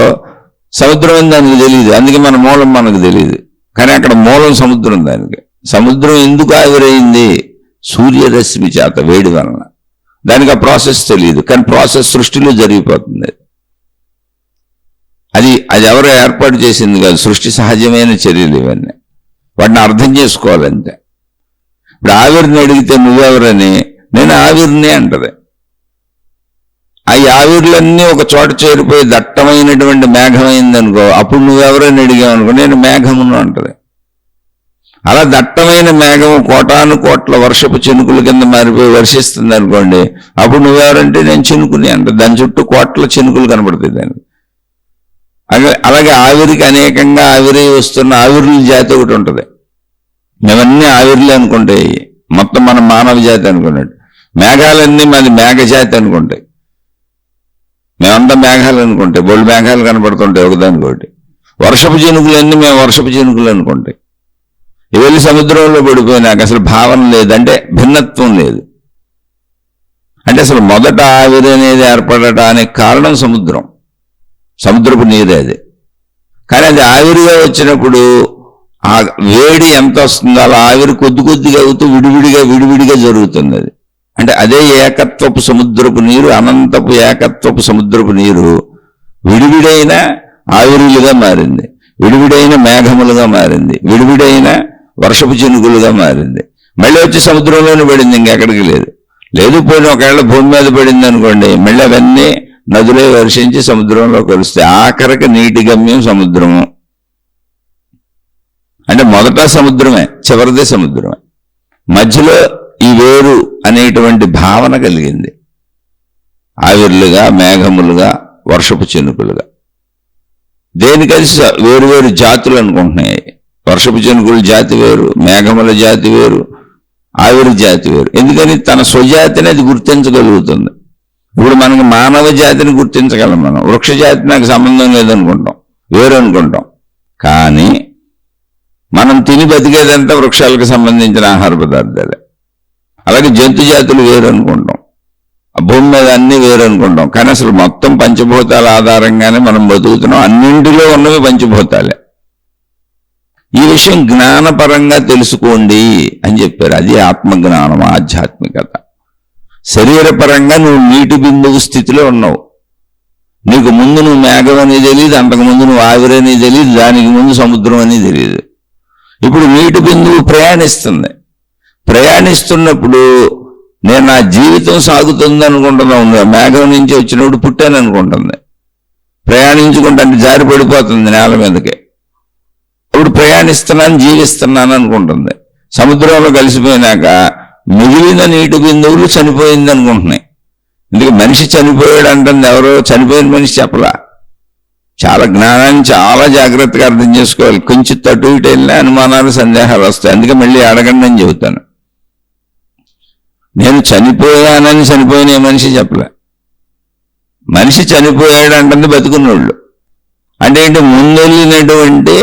సముద్రం అని దానికి తెలియదు, అందుకే మన మూలం మనకు తెలియదు. కానీ అక్కడ మూలం సముద్రం. దానికి సముద్రం ఎందుకు ఆవిరైంది? సూర్యరశ్మి చేత, వేడి వలన. దానికి ఆ ప్రాసెస్ తెలియదు, కానీ ప్రాసెస్ సృష్టిలో జరిగిపోతుంది. అది ఎవరో ఏర్పాటు చేసింది కాదు, సృష్టి సహజమైన చర్యలు ఇవన్నీ. వాటిని అర్థం చేసుకోవాలంతే. ఇప్పుడు ఆవిరిని అడిగితే నువ్వెవరని, నేను ఆవిరిని అంటది. ఆ ఆవిర్లన్నీ ఒక చోట చేరిపోయి దట్టమైనటువంటి మేఘమైందనుకో, అప్పుడు నువ్వెవరని అడిగావనుకో, నేను మేఘమును అంటది. అలా దట్టమైన మేఘము కోటాను కోట్ల వర్షపు చినుకుల కింద మారిపోయి వర్షిస్తుంది అనుకోండి, అప్పుడు నువ్వెవరంటే నేను చినుకుని అంట. దాని చుట్టూ కోట్ల చినుకులు కనబడుతుంది దానికి. అలాగే ఆవిరికి అనేకంగా ఆవిరి వస్తున్న ఆవిరుల జాతి ఒకటి ఉంటుంది. మేమన్నీ ఆవిర్లే అనుకుంటాయి, మొత్తం మన మానవ జాతి అనుకున్నట్టు. మేఘాలన్నీ మాది మేఘ జాతి అనుకుంటాయి. మేమంతా మేఘాలు అనుకుంటాయి, బోళ్ళు మేఘాలు కనబడుతుంటాయి ఒకదానికొకటి. వర్షపు చినుకులన్నీ మేము వర్షపు చినుకులు అనుకుంటాయి. ఇవన్నీ సముద్రంలో పడిపోయినాక అసలు భావన లేదు, అంటే భిన్నత్వం లేదు. అంటే అసలు మొదట ఆవిరి అనేది ఏర్పడటానికి కారణం సముద్రం, సముద్రపు నీరే అది. కానీ అది ఆవిరిగా వచ్చినప్పుడు ఆ వేడి ఎంత వస్తుందో అలా ఆవిరి కొద్దిగా అవుతూ విడివిడిగా జరుగుతుంది అది. అంటే అదే ఏకత్వపు సముద్రపు నీరు, అనంతపు ఏకత్వపు సముద్రపు నీరు విడివిడైన ఆవిరులుగా మారింది, విడివిడైన మేఘములుగా మారింది, విడివిడైన వర్షపు చినుకులుగా మారింది. మళ్ళీ వచ్చి సముద్రంలోనే పడింది, ఇంకెక్కడికి లేదు. పోయిన ఒకవేళ భూమి మీద పడింది అనుకోండి, మళ్ళీ అవన్నీ నదులే వర్షించి సముద్రంలో కలుస్తాయి. ఆఖరికి నీటి గమ్యం సముద్రము. అంటే మొదట సముద్రమే, చివరిదే సముద్రమే. మధ్యలో ఈ వేరు అనేటువంటి భావన కలిగింది, ఆవిర్లుగా, మేఘములుగా, వర్షపు చినుకులుగా. దేనికది వేరు జాతులు అనుకుంటున్నాయి. వర్షపు చినుకుల జాతి వేరు, మేఘముల జాతి వేరు, ఆవిరి జాతి వేరు. ఎందుకని తన స్వజాతిని అది గుర్తించగలుగుతుంది. ఇప్పుడు మనకి మానవ జాతిని గుర్తించగలం, మనం వృక్ష జాతి నాకు సంబంధం లేదనుకుంటాం, వేరు అనుకుంటాం. కానీ మనం తిని బతికేదంతా వృక్షాలకు సంబంధించిన ఆహార పదార్థాలే. అలాగే జంతు జాతులు వేరు అనుకుంటాం, భూమి మీద అన్ని వేరు అనుకుంటాం. కానీ అసలు మొత్తం పంచభూతాల ఆధారంగానే మనం బతుకుతున్నాం, అన్నింటిలో ఉన్నవి పంచభూతాలే. ఈ విషయం జ్ఞానపరంగా తెలుసుకోండి అని చెప్పారు. అది ఆత్మజ్ఞానం, ఆధ్యాత్మికత. శరీరపరంగా నువ్వు నీటి బిందువు స్థితిలో ఉన్నావు. నీకు ముందు నువ్వు మేఘం అని తెలియదు, అంతకుముందు నువ్వు ఆవిరని తెలియదు, దానికి ముందు సముద్రం అని తెలియదు. ఇప్పుడు నీటి బిందువు ప్రయాణిస్తుంది. ప్రయాణిస్తున్నప్పుడు నేను నా జీవితం సాగుతుంది అనుకుంటున్నా, మేఘం నుంచి వచ్చినప్పుడు పుట్టాను అనుకుంటుంది, ప్రయాణించుకుంటే జారి పడిపోతుంది నేల మీదకి, ఇప్పుడు ప్రయాణిస్తున్నాను జీవిస్తున్నాను అనుకుంటుంది. సముద్రంలో కలిసిపోయినాక మిగిలిన నీటి బిందువులు చనిపోయింది అనుకుంటున్నాయి. ఎందుకు మనిషి చనిపోయాడు అంటుంది, ఎవరో చనిపోయిన మనిషి చెప్పలా. చాలా జ్ఞానాన్ని చాలా జాగ్రత్తగా అర్థం చేసుకోవాలి. కొంచెం తటు ఇటు వెళ్ళినా అనుమానాలు సందేహాలు వస్తాయి. అందుకే మళ్ళీ అడగండి అని చెబుతాను. నేను చనిపోయానని చనిపోయిన మనిషి చెప్పలే. మనిషి చనిపోయాడు అంటుంది బతుకున్నోళ్ళు. అంటే ఏంటి, ముందెళ్ళినటువంటి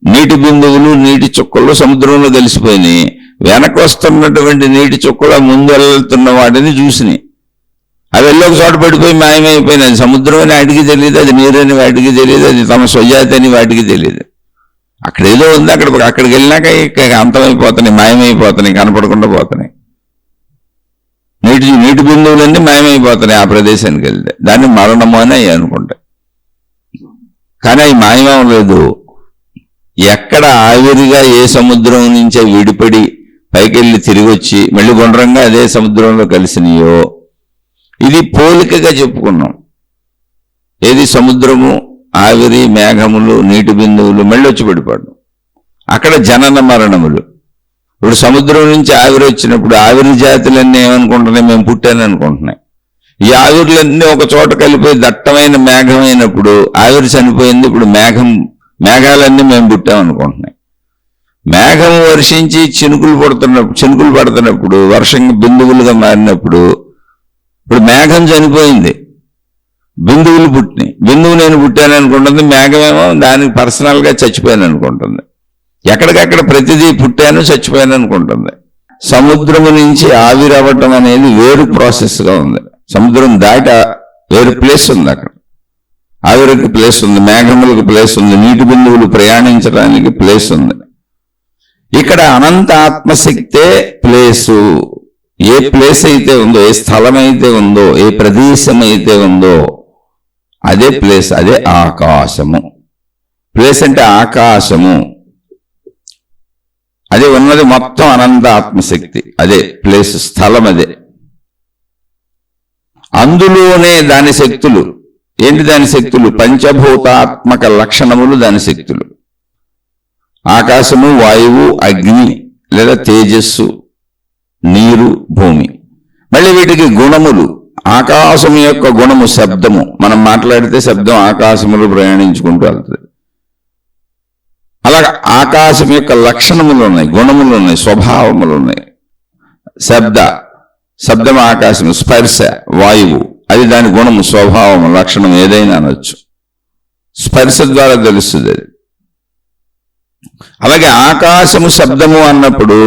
నీటి బిందువులు నీటి చుక్కలు సముద్రంలో కలిసిపోయినాయి. వెనక వస్తున్నటువంటి నీటి చుక్కలు ముందు వెళ్తున్న వాటిని చూసినాయి. అవి వెళ్ళి ఒక చోట పడిపోయి మాయమైపోయినాయి. సముద్రం అని వాటికి తెలియదు, అది నీరు అని వాటికి తెలియదు, అది తమ స్వజాతి అని వాటికి తెలియదు. అక్కడ ఏదో ఉంది, అక్కడికి వెళ్ళినాక అంతమైపోతున్నాయి, మాయమైపోతున్నాయి, కనపడకుండా పోతున్నాయి. నీటి బిందువులన్నీ మాయమైపోతున్నాయి ఆ ప్రదేశానికి వెళ్తే. దాన్ని మరణము అని అవి అనుకుంటాయి. కానీ అవి మాయమం లేదు. ఎక్కడ ఆవిరిగా ఏ సముద్రం నుంచే విడిపడి పైకెళ్ళి తిరిగి వచ్చి మళ్ళీ గుండ్రంగా అదే సముద్రంలో కలిసినాయో, ఇది పోలికగా చెప్పుకున్నాం. ఏది, సముద్రము, ఆవిరి, మేఘములు, నీటి బిందువులు మళ్ళీ వచ్చి పడిపోవడం. అక్కడ జనన మరణములు. ఇప్పుడు సముద్రం నుంచి ఆవిరి వచ్చినప్పుడు ఆవిరి జాతులన్నీ ఏమనుకుంటున్నాయి, మేము పుట్టాను అనుకుంటున్నాయి. ఈ ఆవిరులన్నీ ఒక చోట కలిపోయి దట్టమైన మేఘం అయినప్పుడు ఆవిరి చనిపోయింది, ఇప్పుడు మేఘాలన్నీ మేము పుట్టామనుకుంటున్నాయి. మేఘం వర్షించి చినుకులు పడుతున్నప్పుడు వర్షం బిందువులుగా మారినప్పుడు ఇప్పుడు మేఘం చనిపోయింది, బిందువులు పుట్టినాయి. బిందువు నేను పుట్టాను అనుకుంటుంది, మేఘమేమో దానికి పర్సనల్గా చచ్చిపోయాను అనుకుంటుంది. ఎక్కడికక్కడ ప్రతిదీ పుట్టాను చచ్చిపోయాను అనుకుంటుంది. సముద్రము నుంచి ఆవిరవ్వటం అనేది వేరు ప్రాసెస్గా ఉంది. సముద్రం దాటి వేరు ప్లేస్ ఉంది. అక్కడ ఆవిరికి ప్లేస్ ఉంది, మేఘములకు ప్లేస్ ఉంది, నీటి బిందువులు ప్రయాణించడానికి ప్లేస్ ఉంది. ఇక్కడ అనంత ఆత్మశక్తే ప్లేసు. ఏ ప్లేస్ అయితే ఉందో, ఏ స్థలం అయితే ఉందో, ఏ ప్రదేశం అయితే ఉందో అదే ప్లేస్, అదే ఆకాశము. ప్లేస్ అంటే ఆకాశము, అదే ఉన్నది మొత్తం అనంత ఆత్మశక్తి, అదే ప్లేస్, స్థలం అదే. అందులోనే దాని శక్తులు. ఏంటి దాని శక్తులు? పంచభూతాత్మక లక్షణములు దాని శక్తులు. ఆకాశము, వాయువు, అగ్ని లేదా తేజస్సు, నీరు, భూమి. మళ్ళీ వీటికి గుణములు. ఆకాశం యొక్క గుణము శబ్దము. మనం మాట్లాడితే శబ్దం ఆకాశములు ప్రయాణించుకుంటూ వెళ్తుంది. అలాగే ఆకాశం యొక్క లక్షణములు ఉన్నాయి, గుణములు ఉన్నాయి, స్వభావములు ఉన్నాయి. శబ్దం ఆకాశము, స్పర్శ వాయువు, అది దాని గుణము, స్వభావము, లక్షణం ఏదైనా అనొచ్చు. స్పర్శ ద్వారా తెలుస్తుంది అది. అలాగే ఆకాశము శబ్దము అన్నప్పుడు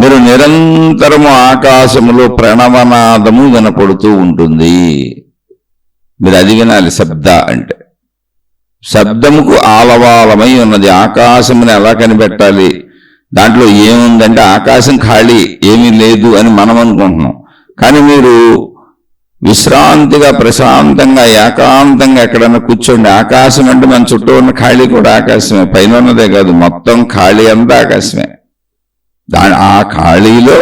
మీరు నిరంతరము ఆకాశములో ప్రణవనాదము వినపడుతూ ఉంటుంది. మీరు అది వినాలి. శబ్ద అంటే శబ్దముకు ఆలవాలమై ఉన్నది. ఆకాశముని ఎలా కనిపెట్టాలి? దాంట్లో ఏముందంటే ఆకాశం ఖాళీ, ఏమీ లేదు అని మనం అనుకుంటున్నాం. కానీ మీరు విశ్రాంతిగా ప్రశాంతంగా ఏకాంతంగా ఎక్కడన్నా కూర్చోండి. ఆకాశం అంటే మన చుట్టూ ఉన్న ఖాళీ కూడా ఆకాశమే, పైన ఉన్నదే కాదు, మొత్తం ఖాళీ అంతా ఆకాశమే. ఆ ఖాళీలో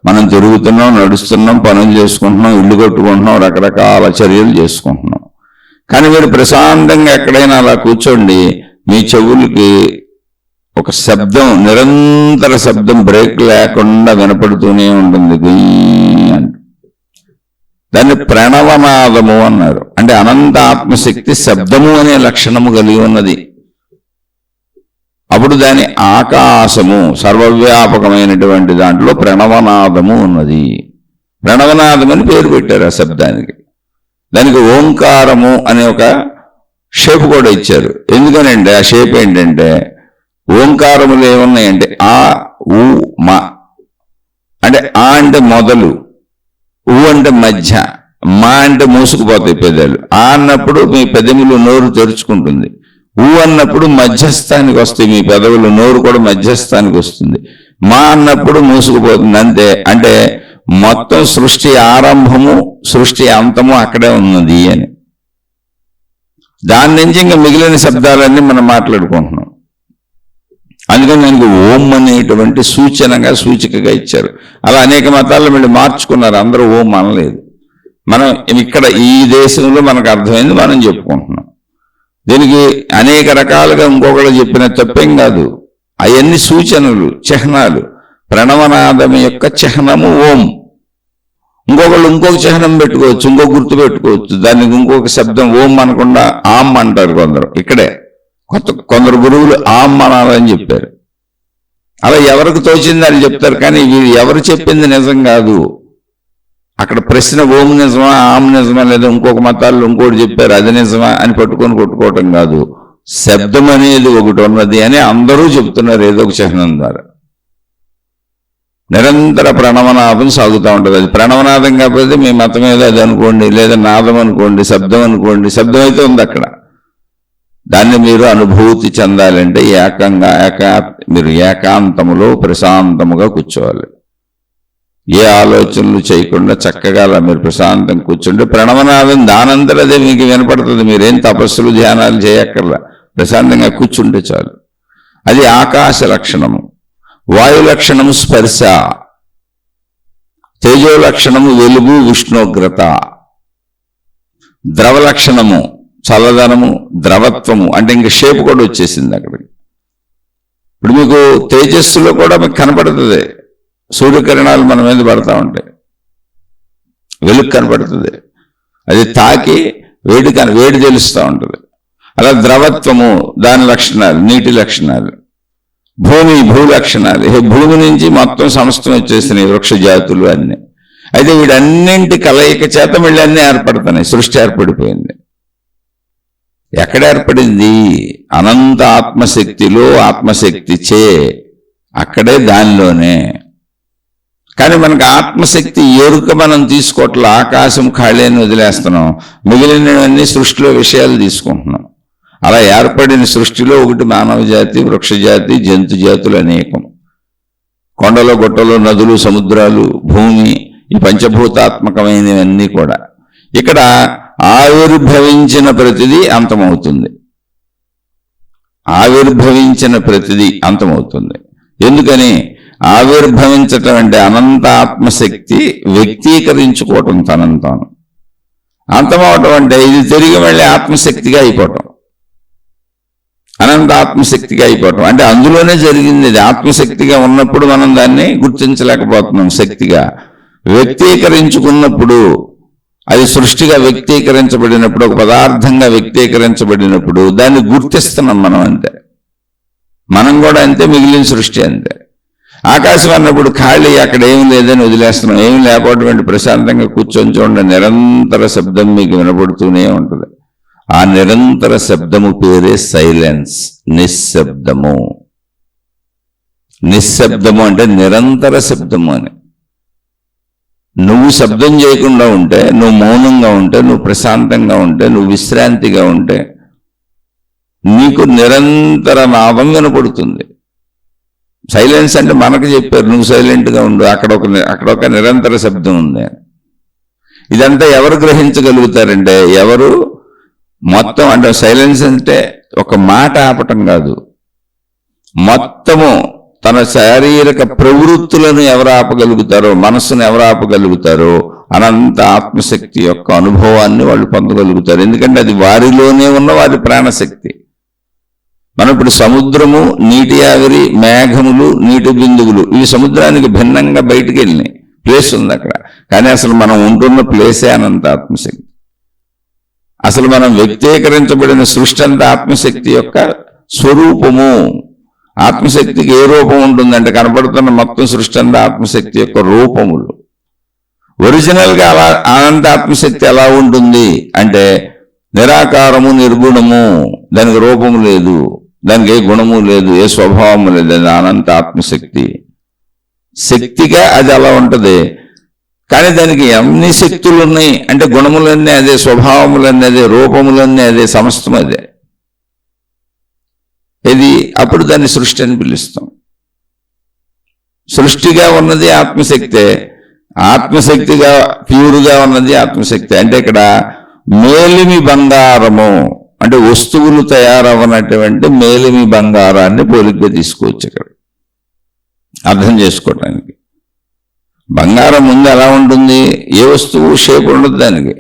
మనం తిరుగుతున్నాం, నడుస్తున్నాం, పనులు చేసుకుంటున్నాం, ఇల్లు కట్టుకుంటున్నాం, రకరకాల చర్యలు చేసుకుంటున్నాం. కానీ మీరు ప్రశాంతంగా ఎక్కడైనా అలా కూర్చోండి, మీ చెవులకి ఒక శబ్దం, నిరంతర శబ్దం బ్రేక్ లేకుండా వినపడుతూనే ఉంటుంది. దాన్ని ప్రణవనాదము అన్నారు. అంటే అనంత ఆత్మశక్తి శబ్దము అనే లక్షణము కలిగి ఉన్నది. అప్పుడు దాని ఆకాశము, సర్వవ్యాపకమైనటువంటి దాంట్లో ప్రణవనాదము ఉన్నది. ప్రణవనాదం అని పేరు పెట్టారు ఆ శబ్దానికి. దానికి ఓంకారము అనే ఒక షేప్ కూడా ఇచ్చారు. ఎందుకనంటే ఆ షేప్ ఏంటంటే, ఓంకారములు ఏమున్నాయంటే ఆ, ఉ, మ. అంటే ఆ అంటే మొదలు, ఊ అంటే మధ్య, మా అంటే మూసుకుపోతాయి పెదాలు. ఆ అన్నప్పుడు మీ పెదవులు నోరు తెరుచుకుంటుంది. ఊ అన్నప్పుడు మధ్యస్థానికి వస్తాయి మీ పెదవులు, నోరు కూడా మధ్యస్థానికి వస్తుంది. మా అన్నప్పుడు మూసుకుపోతుంది. అంతే. అంటే మొత్తం సృష్టి ఆరంభము సృష్టి అంతము అక్కడే ఉన్నది అని. దాని నుంచి ఇంకా మిగిలిన శబ్దాలన్నీ మనం మాట్లాడుకుంటున్నాం. అందుకని దానికి ఓం అనేటువంటి సూచికగా ఇచ్చారు. అలా అనేక మతాల్లో మళ్ళీ మార్చుకున్నారు, అందరూ ఓం అనలేదు. మనం ఇక్కడ ఈ దేశంలో మనకు అర్థమైంది, మనం చెప్పుకుంటున్నాం. దీనికి అనేక రకాలుగా ఇంకొకళ్ళు చెప్పిన తప్పేం కాదు. అవన్నీ సూచనలు, చిహ్నాలు. ప్రణవనాదం యొక్క చిహ్నము ఓం. ఇంకొకళ్ళు ఇంకొక చిహ్నం పెట్టుకోవచ్చు, ఇంకొక గుర్తు పెట్టుకోవచ్చు. దానికి ఇంకొక శబ్దం ఓం అనకుండా ఆమ్ అంటారు కొందరు. ఇక్కడే కొందరు గురువులు ఆమ్ అనాలని చెప్పారు. అలా ఎవరికి తోచింది అని చెప్తారు, కానీ వీళ్ళు ఎవరు చెప్పింది నిజం కాదు. అక్కడ ప్రశ్న ఓం నిజమా, ఆమ్ నిజమా, లేదా ఇంకొక మతాల్లో ఇంకోటి చెప్పారు అది నిజమా అని పట్టుకొని కొట్టుకోవటం కాదు. శబ్దం అనేది ఒకటి ఉన్నది అని అందరూ చెప్తున్నారు ఏదో ఒక చిహ్నం ద్వారా. నిరంతర ప్రణవనాదం సాగుతూ ఉంటుంది. అది ప్రణవనాదం కాకపోతే మీ మతం ఏదో అది అనుకోండి, లేదా నాదం అనుకోండి, శబ్దం అనుకోండి. శబ్దం అయితే ఉంది అక్కడ. దాన్ని మీరు అనుభూతి చెందాలంటే మీరు ఏకాంతములో ప్రశాంతముగా కూర్చోవాలి. ఏ ఆలోచనలు చేయకుండా చక్కగా అలా మీరు ప్రశాంతం కూర్చుంటే ప్రణవనాదం దానంతరం అదే మీకు వినపడుతుంది. మీరేం తపస్సులు ధ్యానాలు చేయక్కర్లా, ప్రశాంతంగా కూర్చుంటే చాలు. అది ఆకాశ లక్షణము. వాయు లక్షణము స్పర్శ, తేజో లక్షణము వెలుగు ఉష్ణోగ్రత, ద్రవ లక్షణము చల్లదనము ద్రవత్వము, అంటే ఇంక షేప్ కూడా వచ్చేసింది అక్కడికి. ఇప్పుడు మీకు తేజస్సులో కూడా మీకు కనపడుతుంది, సూర్యకిరణాలు మన మీద పడతా ఉంటాయి, వెలుగు కనపడుతుంది. అది తాకి వేడి తెలుస్తూ ఉంటుంది. అలా ద్రవత్వము దాని లక్షణాలు, నీటి లక్షణాలు. భూ లక్షణాలు, భూమి నుంచి మొత్తం సమస్తం వచ్చేసినాయి, వృక్ష జాతులు అన్నీ. అయితే వీటన్నింటి కలయిక చేత మళ్ళీ అన్నీ ఏర్పడుతున్నాయి, సృష్టి ఏర్పడిపోయింది. ఎక్కడ ఏర్పడింది? అనంత ఆత్మశక్తిలో, ఆత్మశక్తి చే, అక్కడే దానిలోనే. కానీ మనకు ఆత్మశక్తి ఎరుక మనం తీసుకోవట్లే. ఆకాశం ఖాళీ అని వదిలేస్తున్నాం, మిగిలినవన్నీ సృష్టిలో విషయాలు తీసుకుంటున్నాం. అలా ఏర్పడిన సృష్టిలో ఒకటి మానవ జాతి, వృక్షజాతి, జంతు జాతులు అనేకం. కొండలు, గుట్టలు, నదులు, సముద్రాలు, భూమి, ఈ పంచభూతాత్మకమైనవన్నీ కూడా. ఇక్కడ ఆవిర్భవించిన ప్రతిదీ అంతమవుతుంది. ఆవిర్భవించిన ప్రతిదీ అంతమవుతుంది. ఎందుకని? ఆవిర్భవించటం అంటే అనంత ఆత్మశక్తి వ్యక్తీకరించుకోవటం, తనంతాను. అంతమవటం అంటే ఇది తిరిగి మళ్ళీ ఆత్మశక్తిగా అయిపోవటం, అనంత ఆత్మశక్తిగా అయిపోవటం. అంటే అందులోనే జరిగింది. ఇది ఆత్మశక్తిగా ఉన్నప్పుడు మనం దాన్ని గుర్తించలేకపోతున్నాం. శక్తిగా వ్యక్తీకరించుకున్నప్పుడు, అది సృష్టిగా వ్యక్తీకరించబడినప్పుడు, ఒక పదార్థంగా వ్యక్తీకరించబడినప్పుడు దాన్ని గుర్తిస్తున్నాం మనం. అంతే, మనం కూడా అంతే, మిగిలిన సృష్టి అంతే. ఆకాశం అన్నప్పుడు ఖాళీ, అక్కడ ఏమి లేదని వదిలేస్తున్నాం. ఏమి లేకపోవడం ప్రశాంతంగా కూర్చొని చూడండి, నిరంతర శబ్దం మీకు వినపడుతూనే ఉంటుంది. ఆ నిరంతర శబ్దము పేరే సైలెన్స్, నిశ్శబ్దము. నిశ్శబ్దము అంటే నిరంతర శబ్దము అని. నువ్వు శబ్దం చేయకుండా ఉంటే, నువ్వు మౌనంగా ఉంటే, నువ్వు ప్రశాంతంగా ఉంటే, నువ్వు విశ్రాంతిగా ఉంటే నీకు నిరంతర నాదం వినపడుతుంది. సైలెన్స్ అంటే మనకు చెప్పారు, నువ్వు సైలెంట్గా ఉండు, అక్కడ ఒక నిరంతర శబ్దం ఉంది. ఇదంతా ఎవరు గ్రహించగలుగుతారంటే, ఎవరు మొత్తం, అంటే సైలెన్స్ అంటే ఒక మాట ఆపటం కాదు, మొత్తము తన శారీరక ప్రవృత్తులను ఎవరు ఆపగలుగుతారో, మనస్సును ఎవరు ఆపగలుగుతారో అనంత ఆత్మశక్తి యొక్క అనుభవాన్ని వాళ్ళు పొందగలుగుతారు. ఎందుకంటే అది వారిలోనే ఉన్న వారి ప్రాణశక్తి. మనం ఇప్పుడు సముద్రము, నీటి ఆవిరి, మేఘములు, నీటి బిందువులు, ఇవి సముద్రానికి భిన్నంగా బయటికి వెళ్ళినాయి. ప్లేస్ ఉంది అక్కడ, కానీ అసలు మనం ఉంటున్న ప్లేసే అనంత ఆత్మశక్తి. అసలు మనం వ్యక్తీకరించబడిన సృష్టి అంతా ఆత్మశక్తి యొక్క స్వరూపము. ఆత్మశక్తికి ఏ రూపం ఉంటుందంటే, కనపడుతున్న మొత్తం సృష్టి అంతా ఆత్మశక్తి యొక్క రూపములు. ఒరిజినల్ గా అలా అనంత ఆత్మశక్తి ఎలా ఉంటుంది అంటే, నిరాకారము, నిర్గుణము, దానికి రూపము లేదు, దానికి ఏ గుణము లేదు, ఏ స్వభావము లేదు. అది అనంత ఆత్మశక్తి. శక్తిగా అది అలా ఉంటది. కానీ దానికి ఎన్ని శక్తులు ఉన్నాయి అంటే, గుణములన్నీ అదే, స్వభావములన్నీ అదే, రూపములన్నీ అదే, సమస్తం అదే. ఇది అప్పుడు దాన్ని సృష్టి అని పిలుస్తాం. సృష్టిగా ఉన్నది ఆత్మశక్తే, ఆత్మశక్తిగా ప్యూరుగా ఉన్నది ఆత్మశక్తి. అంటే ఇక్కడ మేలిమి బంగారము అంటే వస్తువులు తయారవనటువంటి మేలిమి బంగారాన్ని పోలికగా తీసుకోవచ్చు ఇక్కడ అర్థం చేసుకోవటానికి. బంగారం ముందు ఎలా ఉంటుంది, ఏ వస్తువు షేప్ ఉండదు దానికి,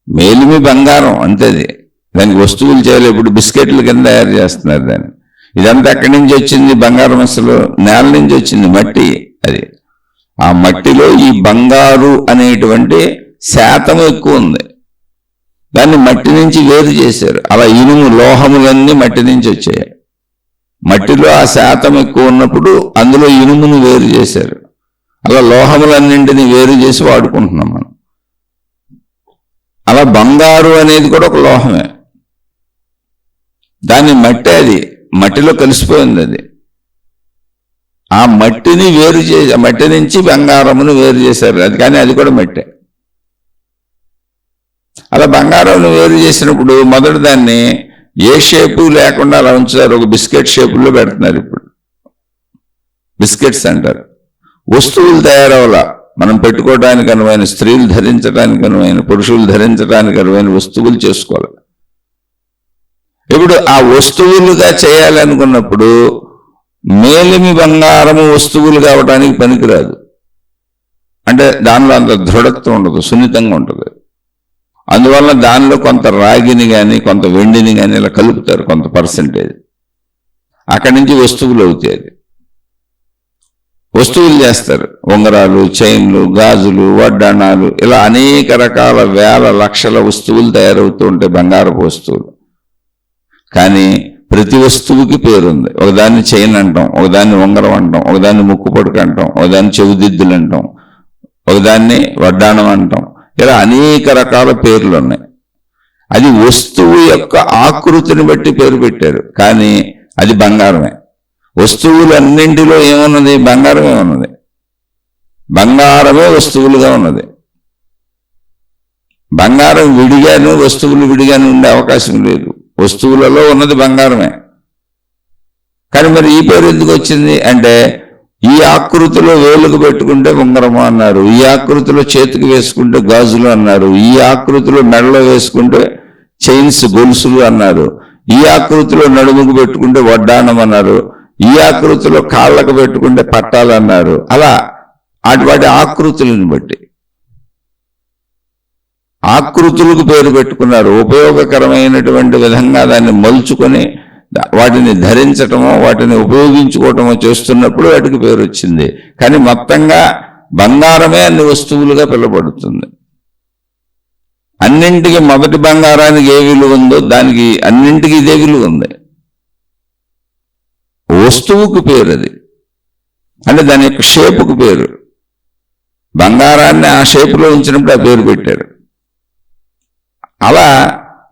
మేలిమి బంగారం అంతేది. దానికి వస్తువులు చేయాలి. ఇప్పుడు బిస్కెట్ల కింద తయారు చేస్తున్నారు దాన్ని. ఇదంతా ఎక్కడి నుంచి వచ్చింది బంగారం? అసలు నేల నుంచి వచ్చింది, మట్టి. అది ఆ మట్టిలో ఈ బంగారు అనేటువంటి శాతం ఎక్కువ ఉంది. దాన్ని మట్టి నుంచి వేరు చేశారు. అలా ఇనుము లోహములన్నీ మట్టి నుంచి వచ్చాయి. మట్టిలో ఆ శాతం ఎక్కువ ఉన్నప్పుడు అందులో ఇనుమును వేరు చేశారు. అలా లోహములన్నింటినీ వేరు చేసి వాడుకుంటున్నాం మనం. అలా బంగారు అనేది కూడా ఒక లోహమే. దాన్ని మట్టి, అది మట్టిలో కలిసిపోయింది. అది ఆ మట్టిని వేరు చేసి, మట్టి నుంచి బంగారమును వేరు చేశారు. అది కానీ అది కూడా మట్టే. అలా బంగారం వేరు చేసినప్పుడు మొదట దాన్ని ఏ షేపు లేకుండా అలా ఉంచుతారు. ఒక బిస్కెట్ షేపుల్లో పెడుతున్నారు. ఇప్పుడు బిస్కెట్స్ అంటారు. వస్తువులు తయారవల, మనం పెట్టుకోవడానికి అనువైన, స్త్రీలు ధరించడానికి అనువైన, పురుషులు ధరించడానికి అనువైన వస్తువులు చేసుకోవాలి. ఇప్పుడు ఆ వస్తువులుగా చేయాలనుకున్నప్పుడు మేలిమి బంగారము వస్తువులు కావడానికి పనికిరాదు. అంటే దానిలో అంత దృఢత్వం ఉండదు, సున్నితంగా ఉంటుంది. అందువల్ల దానిలో కొంత రాగిని కానీ కొంత వెండిని కానీ ఇలా కలుపుతారు, కొంత పర్సెంటేజ్. అక్కడి నుంచి వస్తువులు అవుతాయి. అది వస్తువులు చేస్తారు. ఉంగరాలు, చైన్లు, గాజులు, వడ్డాణాలు, ఇలా అనేక రకాల వేల లక్షల వస్తువులు తయారవుతూ ఉంటాయి, బంగారపు వస్తువులు. కానీ ప్రతి వస్తువుకి పేరుంది. ఒకదాన్ని చైన్ అంటాం, ఒకదాన్ని ఉంగరం అంటాం, ఒకదాన్ని ముక్కు పొడక అంటాం, ఒకదాన్ని చెవుదిద్దులు అంటాం, ఒకదాన్ని వడ్డాణం అంటాం. ఇలా అనేక రకాల పేర్లు ఉన్నాయి. అది వస్తువు యొక్క ఆకృతిని బట్టి పేరు పెట్టారు, కానీ అది బంగారమే. వస్తువులన్నింటిలో ఏమున్నది? బంగారమే ఉన్నది. బంగారమే వస్తువులుగా ఉన్నది. బంగారం విడిగాను, వస్తువులు విడిగాను ఉండే అవకాశం లేదు. వస్తువులలో ఉన్నది బంగారమే. కానీ మరి ఈ పేరు ఎందుకు వచ్చింది అంటే, ఈ ఆకృతిలో వేలుకు పెట్టుకుంటే ఉంగరము అన్నారు, ఈ ఆకృతిలో చేతికి వేసుకుంటే గాజులు అన్నారు, ఈ ఆకృతిలో మెడలో వేసుకుంటే చైన్స్, గొలుసులు అన్నారు, ఈ ఆకృతిలో నడుముకు పెట్టుకుంటే వడ్డాణం అన్నారు, ఈ ఆకృతిలో కాళ్ళకు పెట్టుకుంటే పట్టాలు అన్నారు. అలా వాటి ఆకృతులను బట్టి ఆకృతులకు పేరు పెట్టుకున్నారు. ఉపయోగకరమైనటువంటి విధంగా దాన్ని మలుచుకొని వాటిని ధరించటమో వాటిని ఉపయోగించుకోవటమో చేస్తున్నప్పుడు వాటికి పేరు వచ్చింది. కానీ మొత్తంగా బంగారమే అన్ని వస్తువులుగా పిలువబడుతుంది. అన్నింటికి మొదటి బంగారానికి ఏ విలువ ఉందో దానికి అన్నింటికి ఇదే విలువ ఉంది. వస్తువుకు పేరు అది, అంటే దాని యొక్క షేపుకు పేరు. బంగారాన్ని ఆ షేపులో ఉంచినప్పుడు ఆ పేరు పెట్టారు. అలా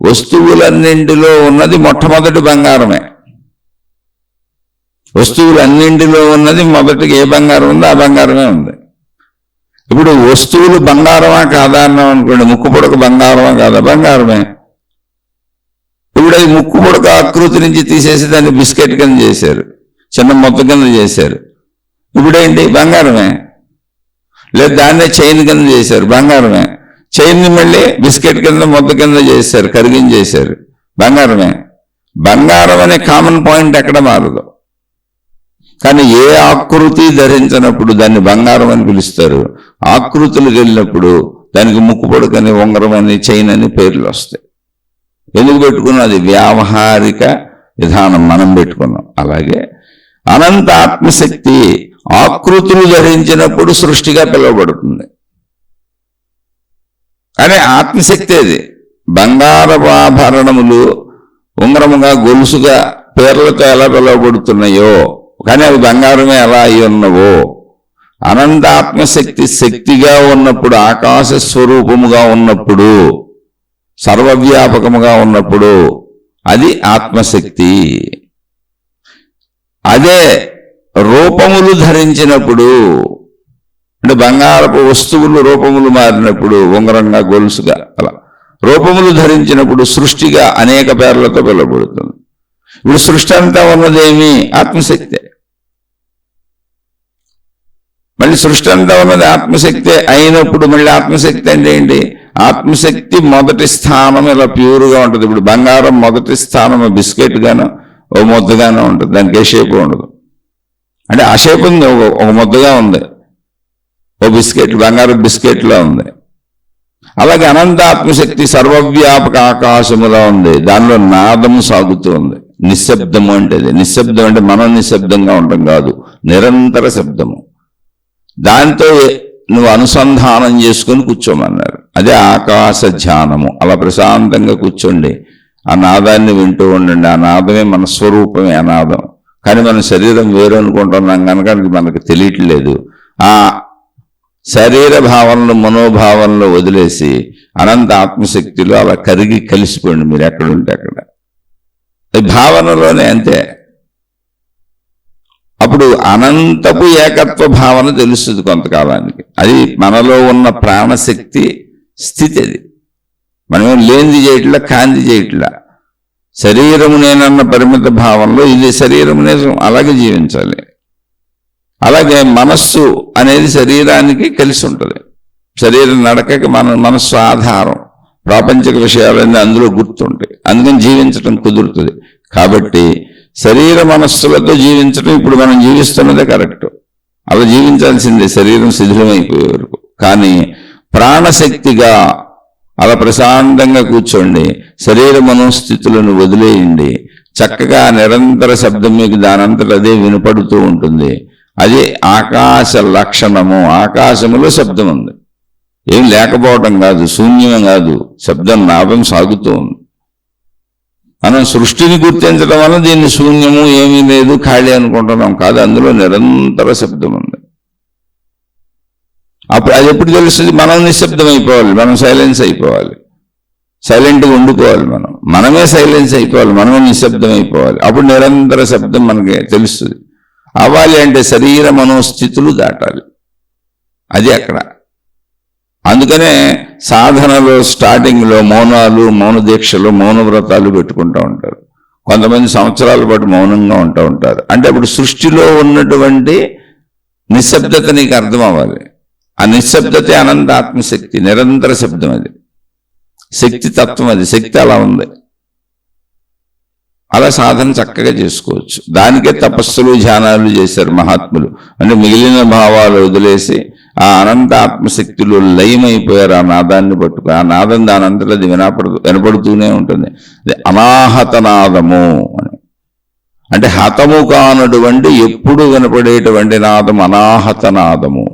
వస్తువులన్నింటిలో ఉన్నది మొట్టమొదటి బంగారమే. వస్తువులన్నింటిలో ఉన్నది మొదటికి ఏ బంగారం ఉందో ఆ బంగారమే ఉంది. ఇప్పుడు వస్తువులు బంగారమా కాదా అన్నాం అనుకోండి, ముక్కు పుడక బంగారమా కాదా? బంగారమే. ఇప్పుడు అది ముక్కు పుడక ఆకృతి నుంచి తీసేసి దాన్ని బిస్కెట్ కింద చేశారు, చిన్న మొత్తం కింద చేశారు. ఇప్పుడేంటి? బంగారమే. లేదు దాన్నే చైన్ కింద చేశారు, బంగారమే. చైన్ని మళ్ళీ బిస్కెట్ కింద మొత్తం కింద చేశారు, కరిగించేశారు, బంగారమే. బంగారం అనే కామన్ పాయింట్ ఎక్కడ మారదు. కానీ ఏ ఆకృతి ధరించినప్పుడు దాన్ని బంగారం అని పిలుస్తారు. ఆకృతులకు వెళ్ళినప్పుడు దానికి ముక్కు పొడకని, ఉంగరం అని, చైన్ అని పేర్లు వస్తాయి. ఎందుకు పెట్టుకున్నాం? అది వ్యావహారిక విధానం, మనం పెట్టుకున్నాం. అలాగే అనంత ఆత్మశక్తి ఆకృతులు ధరించినప్పుడు సృష్టిగా పిలువబడుతుంది. కానీ ఆత్మశక్తి అది. బంగారపు ఆభరణములు ఉంగరముగా, గొలుసుగా పేర్లతో ఎలా పిలువబడుతున్నాయో, కానీ అవి బంగారమే ఎలా అయి ఉన్నవో, అనంత ఆత్మశక్తి శక్తిగా ఉన్నప్పుడు, ఆకాశ స్వరూపముగా ఉన్నప్పుడు, సర్వవ్యాపకముగా ఉన్నప్పుడు అది ఆత్మశక్తి. అదే రూపములు ధరించినప్పుడు, అంటే బంగారపు వస్తువులు రూపములు మారినప్పుడు, ఉంగరంగా, గొలుసుగా, అలా రూపములు ధరించినప్పుడు సృష్టిగా అనేక పేర్లతో పిలువబడుతుంది. ఇప్పుడు సృష్టి అంతా ఉన్నదేమి? ఆత్మశక్తే. మళ్ళీ సృష్టి అంతా ఉన్నది ఆత్మశక్తి అయినప్పుడు మళ్ళీ ఆత్మశక్తి అంటే ఏంటి? ఆత్మశక్తి మొదటి స్థానం ఇలా ప్యూర్గా ఉంటుంది. ఇప్పుడు బంగారం మొదటి స్థానం బిస్కెట్ గాను ఓ ముద్దగానే ఉంటుంది, దానికి ఏ షేప్ ఉండదు. అంటే ఆ షేప్ ఉంది, ఒక ముద్దగా ఉంది, ఓ బిస్కెట్ బంగారు బిస్కెట్లో ఉంది. అలాగే అనంత ఆత్మశక్తి సర్వవ్యాపక ఆకాశములో ఉంది, దానిలో నాదము సాగుతూ ఉంది. నిశ్శబ్దము అంటే నిశ్శబ్దం అంటే మనం నిశ్శబ్దంగా ఉండడం కాదు, నిరంతర శబ్దము. దాంతో నువ్వు అనుసంధానం చేసుకుని కూర్చోమన్నారు. అదే ఆకాశ ధ్యానము. అలా ప్రశాంతంగా కూర్చోండి, ఆ నాదాన్ని వింటూ ఉండండి. ఆ నాదమే మన స్వరూపమే ఆ నాదం. కానీ మన శరీరం వేరు అనుకుంటున్నాం కనుక మనకు తెలియట్లేదు. ఆ శరీర భావనలు మనోభావనలు వదిలేసి అనంత ఆత్మశక్తిలో అలా కరిగి కలిసిపోండి. మీరు ఎక్కడుంటే అక్కడ భావనలోనే అంతే. అప్పుడు అనంతపు ఏకత్వ భావన తెలుస్తుంది కొంతకాలానికి. అది మనలో ఉన్న ప్రాణశక్తి స్థితి. అది మనమేం లేనిది చేయట్లా, కాంతి చేయట్లా. శరీరము నేనన్న పరిమిత భావంలో ఇది శరీరము నేను అలాగే జీవించాలి. అలాగే మనస్సు అనేది శరీరానికి కలిసి ఉంటుంది. శరీరం నడకకి మనస్సు ఆధారం. ప్రాపంచిక విషయాలన్నీ అందులో గుర్తుంటాయి, అందుకని జీవించడం కుదురుతుంది. కాబట్టి శరీర మనస్సులతో జీవించడం ఇప్పుడు మనం జీవిస్తున్నదే కరెక్ట్. అలా జీవించాల్సిందే శరీరం శిథిలమైపోయే వరకు. కానీ ప్రాణశక్తిగా అలా ప్రశాంతంగా కూర్చోండి, శరీర మనోస్థితులను వదిలేయండి. చక్కగా నిరంతర శబ్దం మీకు దానంతట అదే వినపడుతూ ఉంటుంది. అది ఆకాశ లక్షణము. ఆకాశములో శబ్దం ఉంది, ఏం లేకపోవటం కాదు, శూన్యం కాదు, శబ్దం నాదం సాగుతూ ఉంది. మనం సృష్టిని గుర్తించడం వల్ల దీన్ని శూన్యము ఏమీ లేదు ఖాళీ అనుకుంటున్నాం కాదు, అందులో నిరంతర శబ్దం ఉంది. అప్పుడు అది ఎప్పుడు తెలుస్తుంది? మనం నిశ్శబ్దం అయిపోవాలి, మనం సైలెన్స్ అయిపోవాలి, సైలెంట్గా ఉండిపోవాలి. మనమే సైలెన్స్ అయిపోవాలి, మనమే నిశ్శబ్దం అయిపోవాలి. అప్పుడు నిరంతర శబ్దం మనకి తెలుస్తుంది. అవ్వాలి అంటే శరీర మనోస్థితులు దాటాలి. అది అక్కడ. అందుకనే సాధనలో స్టార్టింగ్లో మౌనాలు, మౌన దీక్షలు, మౌన వ్రతాలు పెట్టుకుంటూ ఉంటారు. కొంతమంది సంవత్సరాల పాటు మౌనంగా ఉంటూ ఉంటారు. అంటే అప్పుడు సృష్టిలో ఉన్నటువంటి నిశ్శబ్దత నీకు అర్థం అవ్వాలి. ఆ నిశ్శబ్దతే అనంత ఆత్మశక్తి, నిరంతర శబ్దం. అది శక్తి తత్వం, అది శక్తి అలా ఉంది. అలా సాధన చక్కగా చేసుకోవచ్చు. దానికే తపస్సులు ధ్యానాలు చేశారు మహాత్ములు. అంటే మిగిలిన భావాలు వదిలేసి ఆ అనంత ఆత్మశక్తిలో లయమైపోయారు. ఆ నాదాన్ని పట్టుకుని ఆ నాదం దానంతలో అది వినపడుతూనే ఉంటుంది. అది అనాహత నాదము అని. అంటే హతము కానటువంటి ఎప్పుడు వినపడేటువంటి నాదం అనాహత నాదము.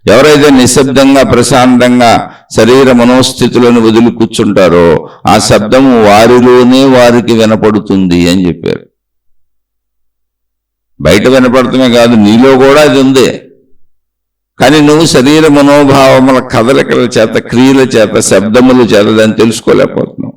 ఎవరైతే నిశ్శబ్దంగా ప్రశాంతంగా శరీర మనోస్థితులను వదిలి కూర్చుంటారో ఆ శబ్దము వారిలోనే వారికి వినపడుతుంది అని చెప్పారు. బయట వినపడటమే కాదు, నీలో కూడా అది ఉంది. కానీ నువ్వు శరీర మనోభావముల కదలికల చేత, క్రియల చేత, శబ్దముల చేత దాన్ని తెలుసుకోలేకపోతున్నావు.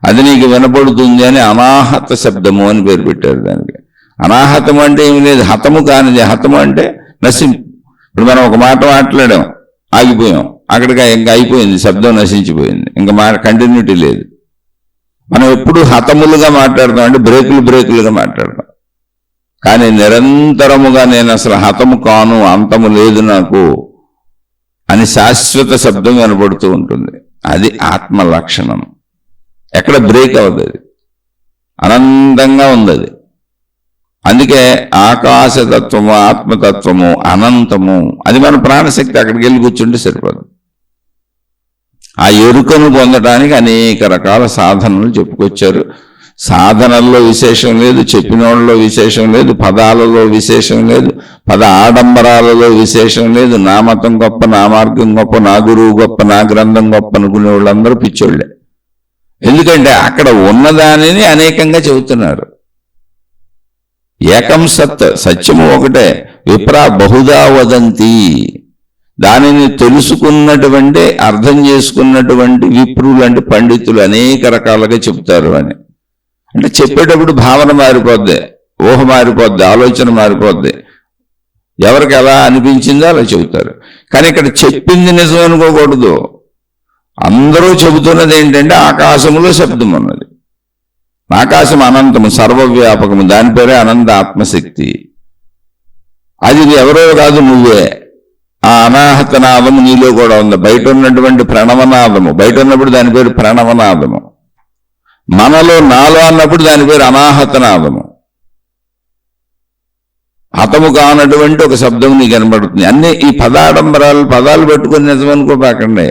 అది నీకు వినపడుతుంది అని అనాహత శబ్దము అని పేరు పెట్టారు దానికి. అనాహతం అంటే ఏమి లేదు, హతము కానిది. హతము అంటే నశింపు. ఇప్పుడు మనం ఒక మాట మాట్లాడాం, ఆగిపోయాం, అక్కడికి ఇంకా అయిపోయింది, శబ్దం నశించిపోయింది, ఇంకా కంటిన్యూటీ లేదు. మనం ఎప్పుడు హతములుగా మాట్లాడతాం, అంటే బ్రేకులుగా మాట్లాడతాం. కానీ నిరంతరముగా నేను అసలు హతము కాను, అంతము లేదు నాకు అని శాశ్వత శబ్దం వినపడుతూ ఉంటుంది. అది ఆత్మ లక్షణం. ఎక్కడ బ్రేక్ అవ్వదు, అది అనంతంగా ఉంది. అది అందుకే ఆకాశతత్వము, ఆత్మతత్వము అనంతము. అది మన ప్రాణశక్తి. అక్కడికి వెళ్ళి కూర్చుంటే సరిపోదు. ఆ ఎరుకను పొందడానికి అనేక రకాల సాధనలు చెప్పుకొచ్చారు. సాధనల్లో విశేషం లేదు, చెప్పిన వాళ్ళలో విశేషం లేదు, పదాలలో విశేషం లేదు, పద ఆడంబరాలలో విశేషం లేదు. నా మతం గొప్ప, నా మార్గం గొప్ప, నా గురువు గొప్ప, నా గ్రంథం గొప్ప అనుకునే వాళ్ళందరూ పిచ్చోళ్లే. ఎందుకంటే అక్కడ ఉన్నదానిని అనేకంగా చెబుతున్నారు. ఏకం సత్, సత్యము ఒకటే. విప్ర బహుదా వదంతి, దానిని తెలుసుకున్నటువంటి, అర్థం చేసుకున్నటువంటి విప్రులు అంటే పండితులు అనేక రకాలుగా చెబుతారు అని. అంటే చెప్పేటప్పుడు భావన మారిపోద్ది, ఊహ మారిపోద్ది, ఆలోచన మారిపోద్ది. ఎవరికి ఎలా అనిపించిందో అలా చెబుతారు. కానీ ఇక్కడ చెప్పింది నిజం అనుకోకూడదు. అందరూ చెబుతున్నది ఏంటంటే ఆకాశములో శబ్దం ఉన్నది. ఆకాశం అనంతము, సర్వవ్యాపకము, దాని పేరే అనంత ఆత్మశక్తి. అది ఎవరో కాదు, నువ్వే. ఆ అనాహత నాదము నీలో కూడా ఉంది. బయట ఉన్నటువంటి ప్రణవనాదము, బయట ఉన్నప్పుడు దాని పేరు ప్రణవనాదము, మనలో నాలో అన్నప్పుడు దాని పేరు అనాహత నాదము. హతము కానటువంటి ఒక శబ్దం నీకు కనబడుతుంది. అన్నీ ఈ పదాలు పెట్టుకుని నిజమనుకోపాకండి.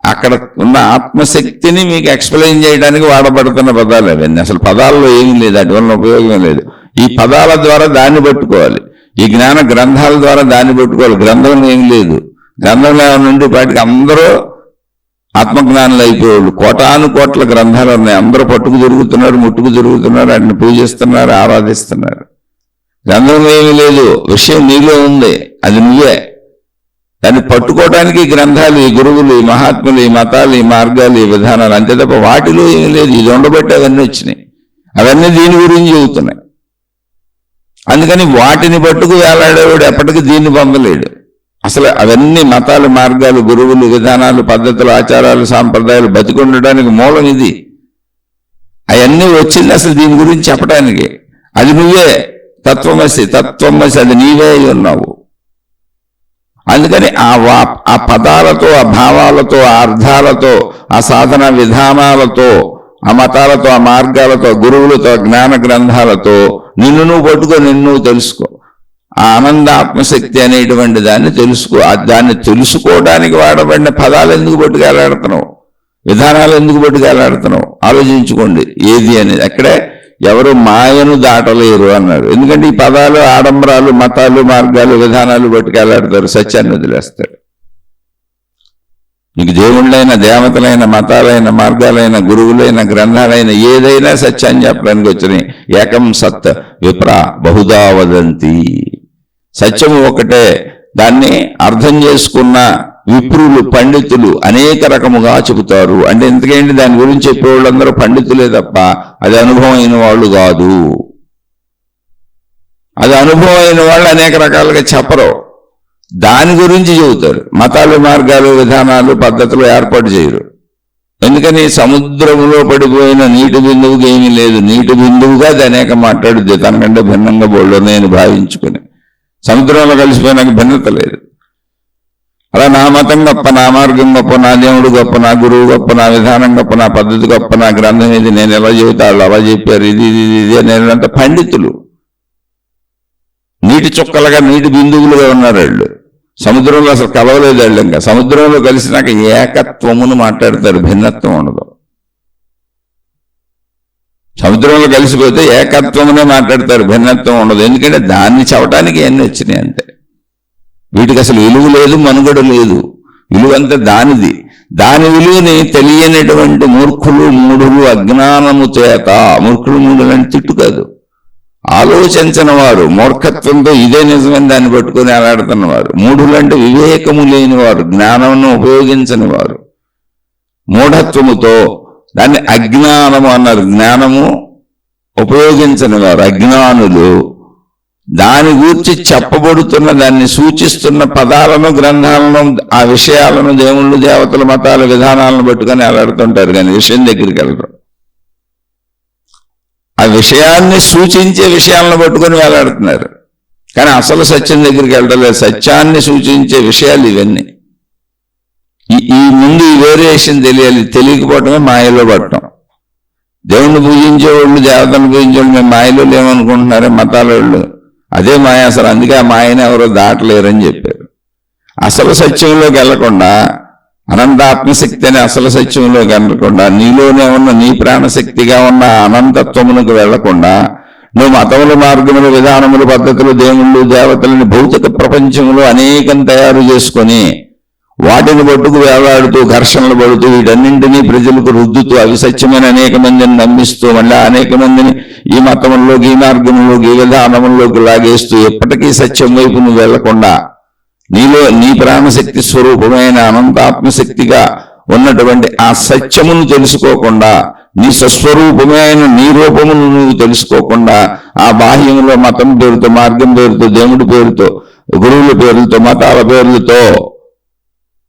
అక్కడ ఉన్న ఆత్మశక్తిని మీకు ఎక్స్ప్లెయిన్ చేయడానికి వాడబడుతున్న పదాలు అవన్నీ. అసలు పదాల్లో ఏమీ లేదు, అటువంటి ఉపయోగం లేదు. ఈ పదాల ద్వారా దాన్ని పట్టుకోవాలి, ఈ జ్ఞాన గ్రంథాల ద్వారా దాన్ని పట్టుకోవాలి. గ్రంథంలో ఏమి లేదు. గ్రంథంలో ఏమన్నా వాటికి అందరూ ఆత్మజ్ఞానులు అయిపోయాడు. కోట్ల గ్రంథాలు ఉన్నాయి. అందరూ పట్టుకు తిరుగుతున్నారు, ముట్టుకు తిరుగుతున్నారు, వాటిని పూజిస్తున్నారు, ఆరాధిస్తున్నారు. గ్రంథంలో ఏమీ లేదు, విషయం నీలో ఉంది, అది నువ్వే. దాన్ని పట్టుకోవడానికి గ్రంథాలు, ఈ గురువులు, ఈ మహాత్ములు, ఈ మతాలు, ఈ మార్గాలు, ఈ విధానాలు, అంతే తప్ప వాటిలో ఏమీ లేదు. ఇది ఉండబట్టి అవన్నీ వచ్చినాయి, అవన్నీ దీని గురించి చెబుతున్నాయి. అందుకని వాటిని పట్టుకు వేలాడేవాడు ఎప్పటికీ దీన్ని పొందలేడు. అసలు అవన్నీ మతాలు, మార్గాలు, గురువులు, విధానాలు, పద్ధతులు, ఆచారాలు, సాంప్రదాయాలు బతికుండడానికి మూలం ఇది. అవన్నీ వచ్చింది అసలు దీని గురించి చెప్పడానికి. అది నువ్వే, తత్వమసి, అది నీవే అయి ఉన్నావు. అందుకని ఆ పదాలతో, ఆ భావాలతో, ఆ అర్థాలతో, ఆ సాధన విధానాలతో, ఆ మతాలతో, ఆ మార్గాలతో, గురువులతో, జ్ఞాన గ్రంథాలతో నిన్ను నువ్వు పట్టుకో, నిన్ను నువ్వు తెలుసుకో. ఆ ఆనంద ఆత్మశక్తి అనేటువంటి దాన్ని తెలుసుకో. దాన్ని తెలుసుకోవడానికి వాడబడిన పదాలు ఎందుకు పట్టుకెళ్ళాడుతున్నావు, విధానాలు ఎందుకు పట్టుకెళ్ళాడుతున్నావు ఆలోచించుకోండి. ఏది అనేది అక్కడే ఎవరు మాయను దాటలేరు అన్నారు. ఎందుకంటే ఈ పదాలు, ఆడంబరాలు, మతాలు, మార్గాలు, విధానాలు పట్టుకెళ్ళాడతారు, సత్యాన్ని వదిలేస్తారు. నీకు దేవుళ్ళైన, దేవతలైన, మతాలైన, మార్గాలైన, గురువులైన, గ్రంథాలైన ఏదైనా సత్యాన్ని చెప్పడానికి వచ్చినాయి. ఏకం సత్ విప్ర బహుదా వదంతి. సత్యము ఒకటే, దాన్ని అర్థం చేసుకున్న విప్రులు, పండితులు అనేక రకముగా చెబుతారు. అంటే ఎందుకంటే దాని గురించి చెప్పేవాళ్ళందరూ పండితులే తప్ప అది అనుభవం అయిన వాళ్ళు కాదు. అది అనుభవం అయిన వాళ్ళు అనేక రకాలుగా చెప్పరు, దాని గురించి చెబుతారు. మతాలు, మార్గాలు, విధానాలు, పద్ధతులు ఏర్పాటు చేయరు. ఎందుకని సముద్రంలో పడిపోయిన నీటి బిందువుకి ఏమీ లేదు, నీటి బిందువుగా అది అనేక మాట్లాడుద్ది, తనకంటే భిన్నంగా బోళ్ళని భావించుకుని. సముద్రంలో కలిసిపోయినాక భిన్నత లేదు. అలా నా మతం గొప్ప, నా మార్గం గొప్ప, నా దేవుడు గొప్ప, నా గురువు గొప్ప, నా విధానం గొప్ప, నా పద్ధతి గొప్ప, నా గ్రంథం ఇది, నేను ఎలా చెబుతా వాళ్ళు అలా చెప్పారు, ఇది ఇది ఇది నేనంత పండితులు. నీటి చుక్కలుగా, నీటి బిందువులుగా ఉన్నారు వాళ్ళు. సముద్రంలో అసలు కలవలేదు వాళ్ళు. ఇంకా సముద్రంలో కలిసినాక ఏకత్వమును మాట్లాడతారు, భిన్నత్వం ఉండదు. సముద్రంలో కలిసిపోతే ఏకత్వమునే మాట్లాడతారు, భిన్నత్వం ఉండదు. ఎందుకంటే దాన్ని చెప్పడానికి ఎన్ని వచ్చినాయి అంతే. వీటికి అసలు విలువ లేదు, మనుగడ లేదు. విలువంతా దానిది. దాని విలువని తెలియనటువంటి మూర్ఖులు, మూఢులు, అజ్ఞానము చేత, మూర్ఖులు, మూఢులు అంటే తిట్టు కాదు, ఆలోచించిన వారు, మూర్ఖత్వంతో ఇదే నిజమని దాన్ని పట్టుకొని అలాడుతున్నవారు. మూఢులు అంటే వివేకము లేనివారు, జ్ఞానమును ఉపయోగించని వారు. మూఢత్వముతో దాన్ని అజ్ఞానము అన్నారు. జ్ఞానము ఉపయోగించని వారు అజ్ఞానులు. దాని గురించి చెప్పబడుతున్న, దాన్ని సూచిస్తున్న పదాలను, గ్రంథాలను, ఆ విషయాలను, దేవుళ్ళు, దేవతల, మతాల, విధానాలను పట్టుకొని అలాడుతుంటారు, కానీ విషయం దగ్గరికి వెళ్ళరు. ఆ విషయాన్ని సూచించే విషయాలను పట్టుకొని వేలాడుతున్నారు, కానీ అసలు సత్యం దగ్గరికి వెళ్ళలేదు. సత్యాన్ని సూచించే విషయాలు ఇవన్నీ. ఈ ముందు ఈ వేరియేషన్ తెలియాలి. తెలియకపోవటమే మాయలో పడటం. దేవుణ్ణి పూజించేవాళ్ళు, దేవతను పూజించేవాళ్ళు మేము మాయలో లేమనుకుంటున్నారే మతాల వాళ్ళు, అదే మాయ అసలు. అందుకే ఆ మాయని ఎవరో దాటలేరని చెప్పారు. అసలు సత్యంలోకి వెళ్లకుండా, అనంతాత్మశక్తి అనే అసలు సత్యంలోకి వెళ్ళకుండా, నీలోనే ఉన్న, నీ ప్రాణశక్తిగా ఉన్న అనంతత్వమునకు వెళ్లకుండా, నువ్వు మతములు, మార్గములు, విధానములు, పద్ధతులు, దేవుళ్ళు, దేవతలని భౌతిక ప్రపంచంలో అనేకం తయారు చేసుకొని వాటిని పట్టుకు వేలాడుతూ, ఘర్షణలు పడుతూ, వీటన్నింటినీ ప్రజలకు రుద్దుతూ, అవి సత్యమైన అనేక మందిని నమ్మిస్తూ, మళ్ళీ అనేక మందిని ఈ మతంలోకి, ఈ మార్గంలోకి, ఈ విధానముల్లోకి లాగేస్తూ, ఎప్పటికీ సత్యం వైపు నువ్వు వెళ్లకుండా, నీలో నీ ప్రాణశక్తి స్వరూపమైన అనంతాత్మశక్తిగా ఉన్నటువంటి ఆ సత్యమును తెలుసుకోకుండా, నీ స్వస్వరూపమైన నీ రూపమును నువ్వు తెలుసుకోకుండా, ఆ బాహ్యంలో మతం పేరుతో, మార్గం పేరుతో, దేవుడి పేరుతో, గురువుల పేర్లతో, మతాల పేర్లతో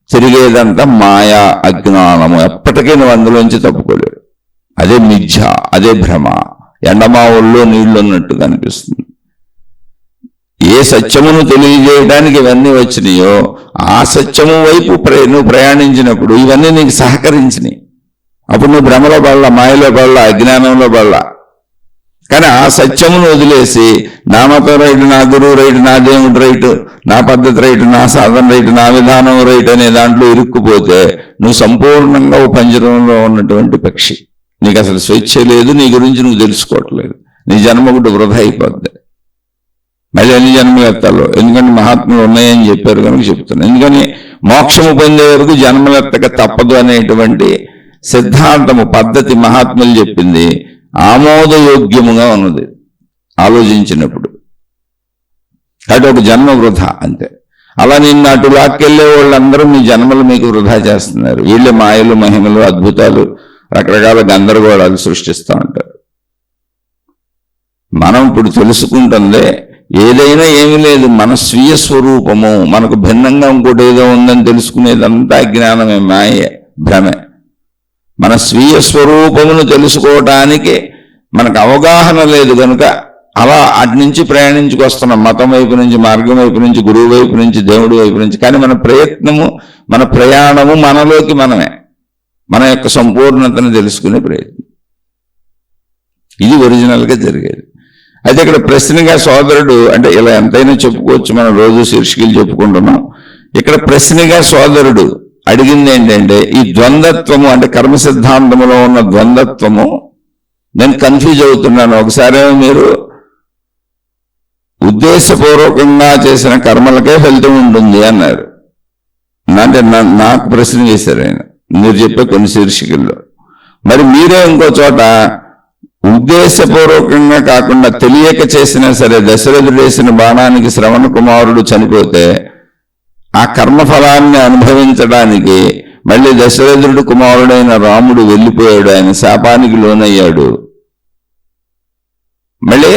తిరిగేదంతా మాయా, అజ్ఞానము. ఎప్పటికీ నువ్వు అందులోంచి తప్పుకోలేవు. అదే మిథ్య, అదే భ్రమ. ఎండమావుల్లో నీళ్లు ఉన్నట్టుగా అనిపిస్తుంది. ఏ సత్యమును తెలియజేయడానికి ఇవన్నీ వచ్చినాయో ఆ సత్యము వైపు నువ్వు ప్రయాణించినప్పుడు ఇవన్నీ నీకు సహకరించినాయి. అప్పుడు నువ్వు భ్రమలో పడలా, మాయలో పడలా, అజ్ఞానంలో పడలా. కానీ ఆ సత్యమును వదిలేసి నా మతం రైటు, నా గురువు రైటు, నా దేవుడు రైటు, నా పద్ధతి రైటు, నా సాధన రైటు, నా విధానం రైటు అనే దాంట్లో ఇరుక్కుపోతే నువ్వు సంపూర్ణంగా ఓ పంజరంలో ఉన్నటువంటి పక్షి. నీకు అసలు స్వేచ్ఛ లేదు, నీ గురించి నువ్వు తెలుసుకోవట్లేదు. నీ జన్మ ఒకటి వృధా అయిపోద్ది. మళ్ళీ అన్ని జన్మలు ఎత్తాలో, ఎందుకంటే మహాత్ములు ఉన్నాయని చెప్పారు కనుక చెప్తున్నాను. ఎందుకని మోక్షము పొందే వరకు జన్మలెత్తక తప్పదు అనేటువంటి సిద్ధాంతము, పద్ధతి మహాత్ములు చెప్పింది ఆమోదయోగ్యముగా ఉన్నది ఆలోచించినప్పుడు. కాబట్టి ఒక జన్మ వృధా అంతే. అలా నిన్ను అటు లాక్కెళ్ళే వాళ్ళందరూ మీ జన్మలు మీకు వృధా చేస్తున్నారు. వీళ్ళే మాయలు, మహిమలు, అద్భుతాలు, రకరకాల గందరగోళాలు సృష్టిస్తూ ఉంటారు. మనం ఇప్పుడు తెలుసుకుంటుందే ఏదైనా ఏమీ లేదు, మన స్వీయ స్వరూపము. మనకు భిన్నంగా ఇంకోటి ఏదో ఉందని తెలుసుకునేదంతా అజ్ఞానమే, మాయే, భ్రమే. మన స్వీయ స్వరూపమును తెలుసుకోవటానికి మనకు అవగాహన లేదు కనుక అలా అటు నుంచి ప్రయాణించుకొస్తున్నాం. మతం వైపు నుంచి, మార్గం వైపు నుంచి, గురువు వైపు నుంచి, దేవుడి వైపు నుంచి. కానీ మన ప్రయత్నము, మన ప్రయాణము మనలోకి మనమే, మన యొక్క సంపూర్ణతను తెలుసుకునే ప్రయత్నం. ఇది ఒరిజినల్గా జరిగేది. అయితే ఇక్కడ ప్రశ్నగా సోదరుడు, అంటే ఇలా ఎంతైనా చెప్పుకోవచ్చు, మనం రోజు శీర్షికలు చెప్పుకుంటున్నాం. ఇక్కడ ప్రశ్నగా సోదరుడు అడిగింది ఏంటంటే ఈ ద్వంద్వత్వము, అంటే కర్మ సిద్ధాంతంలో ఉన్న ద్వంద్వత్వము. నేను కన్ఫ్యూజ్ అవుతున్నాను. ఒకసారేమో మీరు ఉద్దేశపూర్వకంగా చేసిన కర్మలకే ఫలితం ఉంటుంది అన్నారు. అంటే నాకు ప్రశ్న చేశారు ఆయన, మీరు చెప్పే కొన్ని శీర్షికల్లో. మరి మీరే ఇంకో చోట ఉద్దేశపూర్వకంగా కాకుండా తెలియక చేసినా సరే, దశరథుడు వేసిన బాణానికి శ్రవణ కుమారుడు చనిపోతే ఆ కర్మఫలాన్ని అనుభవించడానికి మళ్ళీ దశరథుడు కుమారుడైన రాముడు వెళ్ళిపోయాడు, ఆయన శాపానికి లోనయ్యాడు. మళ్ళీ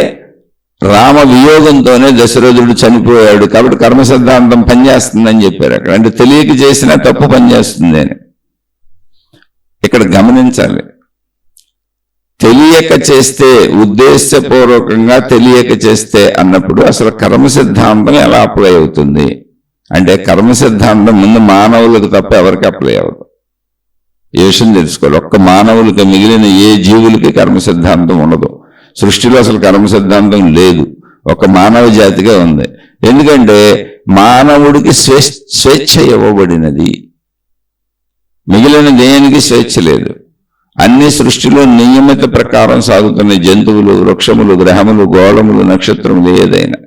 రామ వియోగంతోనే దశరథుడు చనిపోయాడు. కాబట్టి కర్మ సిద్ధాంతం పనిచేస్తుందని చెప్పారు అక్కడ. అంటే తెలియక చేసినా తప్పు పనిచేస్తుంది అని ఇక్కడ గమనించాలి. తెలియక చేస్తే, ఉద్దేశపూర్వకంగా తెలియక చేస్తే అన్నప్పుడు అసలు కర్మ సిద్ధాంతం ఎలా అప్లై అవుతుంది అంటే, కర్మ సిద్ధాంతం ముందు మానవులకు తప్ప ఎవరికి అప్లై అవ్వదు. ఏ విషయం తెలుసుకోవాలి. ఒక్క మానవులకి, మిగిలిన ఏ జీవులకి కర్మ సిద్ధాంతం ఉండదు. సృష్టిలో అసలు కర్మ సిద్ధాంతం లేదు, ఒక మానవ జాతిగా ఉంది. ఎందుకంటే మానవుడికి స్వేచ్ఛ ఇవ్వబడినది, మిగిలిన దేనికి స్వేచ్ఛ లేదు. అన్ని సృష్టిలో నియమిత ప్రకారం సాగుతున్న జంతువులు, వృక్షములు, గ్రహములు, గోళములు, నక్షత్రములు ఏదైనా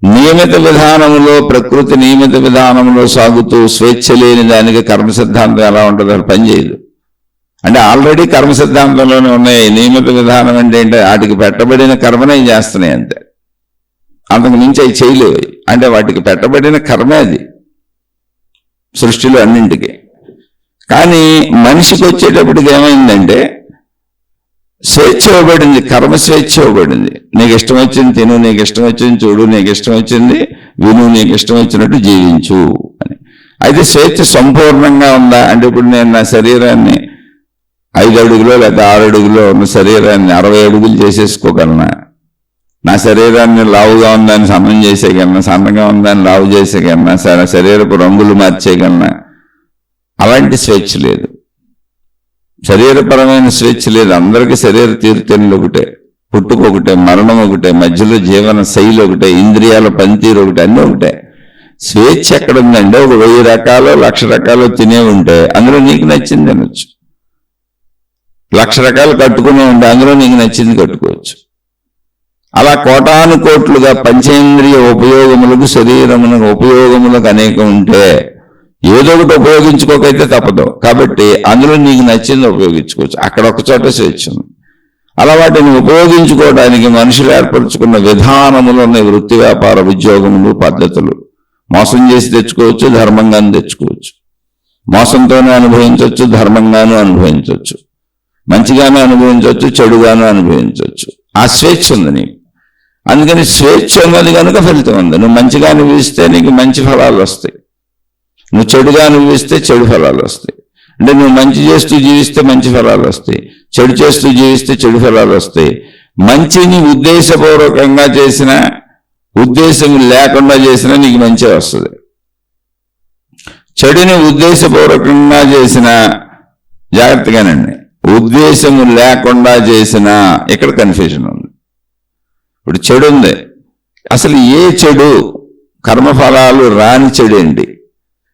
నియమిత విధానంలో, ప్రకృతి నియమిత విధానంలో సాగుతూ స్వేచ్ఛ లేని దానికి కర్మ సిద్ధాంతం ఎలా ఉంటుందో అది పనిచేయదు. అంటే ఆల్రెడీ కర్మ సిద్ధాంతంలోనే ఉన్నాయి. నియమిత విధానం అంటే ఏంటంటే వాటికి పెట్టబడిన కర్మనే చేస్తున్నాయి అంతే, అంతకు మించి అవి చేయలేవు. అంటే వాటికి పెట్టబడిన కర్మే అది సృష్టిలో అన్నింటికి. కానీ మనిషికి వచ్చేటప్పటికి ఏమైందంటే స్వేచ్ఛ ఇవ్వబడింది, కర్మ స్వేచ్ఛ ఇవ్వబడింది. నీకు ఇష్టం వచ్చింది తిను, నీకు ఇష్టం వచ్చింది చూడు, నీకు ఇష్టం వచ్చింది విను, నీకు ఇష్టం వచ్చినట్టు జీవించు అని. అయితే స్వేచ్ఛ సంపూర్ణంగా ఉందా అంటే, ఇప్పుడు నేను నా శరీరాన్ని 5 అడుగులో లేదా 6 అడుగులో ఉన్న శరీరాన్ని 60 అడుగులు చేసేసుకోగలనా? నా శరీరాన్ని లావుగా ఉందని సన్నం చేసేయగలనా? సన్నగా ఉందని లావు చేసేయగలనా? శరీరపు రంగులు మార్చేయగలనా? అలాంటి స్వేచ్ఛ లేదు, శరీరపరమైన స్వేచ్ఛ లేదు. అందరికీ శరీర తీరుతెన్నులు ఒకటే, పుట్టుక ఒకటే, మరణం ఒకటే, మధ్యలో జీవన శైలి ఒకటే, ఇంద్రియాల పనితీరు ఒకటే, అన్నీ ఒకటే. స్వేచ్ఛ ఎక్కడ ఉందంటే, ఒక 1000 రకాలు 1,00,000 రకాలు తినే ఉంటే అందులో నీకు నచ్చింది అనొచ్చు. 1,00,000 రకాలు కట్టుకునే ఉంటే అందులో నీకు నచ్చింది కట్టుకోవచ్చు. అలా కోటాను కోట్లుగా పంచేంద్రియ ఉపయోగములకు, శరీరములకు ఉపయోగములకు అనేకం ఉంటే ఏదో ఒకటి ఉపయోగించుకోకైతే తప్పదు. కాబట్టి అందులో నీకు నచ్చింది ఉపయోగించుకోవచ్చు. అక్కడ ఒక చోట స్వేచ్ఛ ఉంది. అలా వాటిని ఉపయోగించుకోవడానికి మనుషులు ఏర్పరచుకున్న విధానములు ఉన్నాయి. వృత్తి, వ్యాపార, ఉద్యోగములు, పద్ధతులు. మోసం చేసి తెచ్చుకోవచ్చు, ధర్మంగాను తెచ్చుకోవచ్చు. మోసంతోనే అనుభవించవచ్చు, ధర్మంగాను అనుభవించవచ్చు, మంచిగానే అనుభవించవచ్చు, చెడుగాను అనుభవించవచ్చు. ఆ స్వేచ్ఛ ఉంది నీకు. అందుకని స్వేచ్ఛ ఉన్నది కనుక ఫలితం ఉంది. నువ్వు మంచిగా అనుభవిస్తే నీకు మంచి ఫలాలు వస్తాయి, నువ్వు చెడుగా అనుభవిస్తే చెడు ఫలాలు వస్తాయి. అంటే నువ్వు మంచి చేస్తూ జీవిస్తే మంచి ఫలాలు వస్తాయి, చెడు చేస్తూ జీవిస్తే చెడు ఫలాలు వస్తాయి. మంచిని ఉద్దేశపూర్వకంగా చేసిన, ఉద్దేశం లేకుండా చేసినా నీకు మంచి వస్తుంది. చెడుని ఉద్దేశపూర్వకంగా చేసిన, జాగ్రత్తగానండి, ఉద్దేశము లేకుండా చేసిన, ఇక్కడ కన్ఫ్యూజన్ ఉంది. ఇప్పుడు చెడు ఉంది, అసలు ఏ చెడు? కర్మఫలాలు రాని చెడు ఏంటి?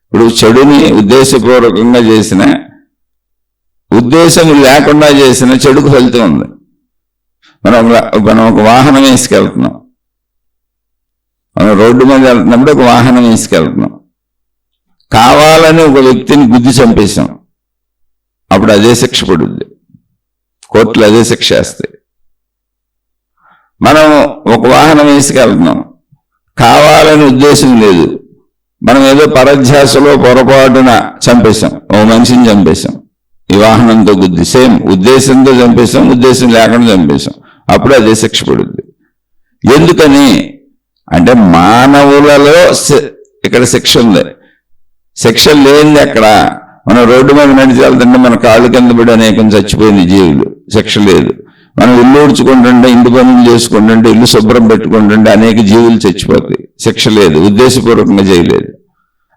ఇప్పుడు చెడుని ఉద్దేశపూర్వకంగా చేసిన, ఉద్దేశం లేకుండా చేసిన చెడుకు ఫలితం ఉంది. మనం ఒక వాహనం వేసుకెళ్తున్నాం, మనం రోడ్డు మీద వెళ్తున్నప్పుడు ఒక వాహనం వేసుకెళ్తున్నాం, కావాలని ఒక వ్యక్తిని గుద్ది చంపేశాం, అప్పుడు అదే శిక్ష పడుద్ది, కోర్టులు అదే శిక్ష వేస్తాయి. మనం ఒక వాహనం వేసుకెళ్తున్నాం, కావాలని ఉద్దేశం లేదు, మనం ఏదో పరధ్యాసలో పొరపాటున చంపేశాం, ఓ మనిషిని చంపేశాం ఈ వాహనంతో గుద్ది, సేమ్ ఉద్దేశంతో చంపేశాం, ఉద్దేశం లేకుండా చంపేశాం, అప్పుడు అదే శిక్ష పడుద్ది. ఎందుకని అంటే మానవులలో ఇక్కడ శిక్ష ఉంది, శిక్ష లేనిది ఎక్కడ? మనం రోడ్డు మీద నడిచి వెళ్తుంటే మన కాళ్ళు కింద పడి అనేకం చచ్చిపోయింది జీవులు, శిక్ష లేదు. మనం ఇల్లు ఊడ్చుకుంటుంటే, ఇంటి పనులు చేసుకుంటుంటే, ఇల్లు శుభ్రం పెట్టుకుంటుంటే అనేక జీవులు చచ్చిపోతాయి, శిక్ష లేదు, ఉద్దేశపూర్వకంగా చేయలేదు.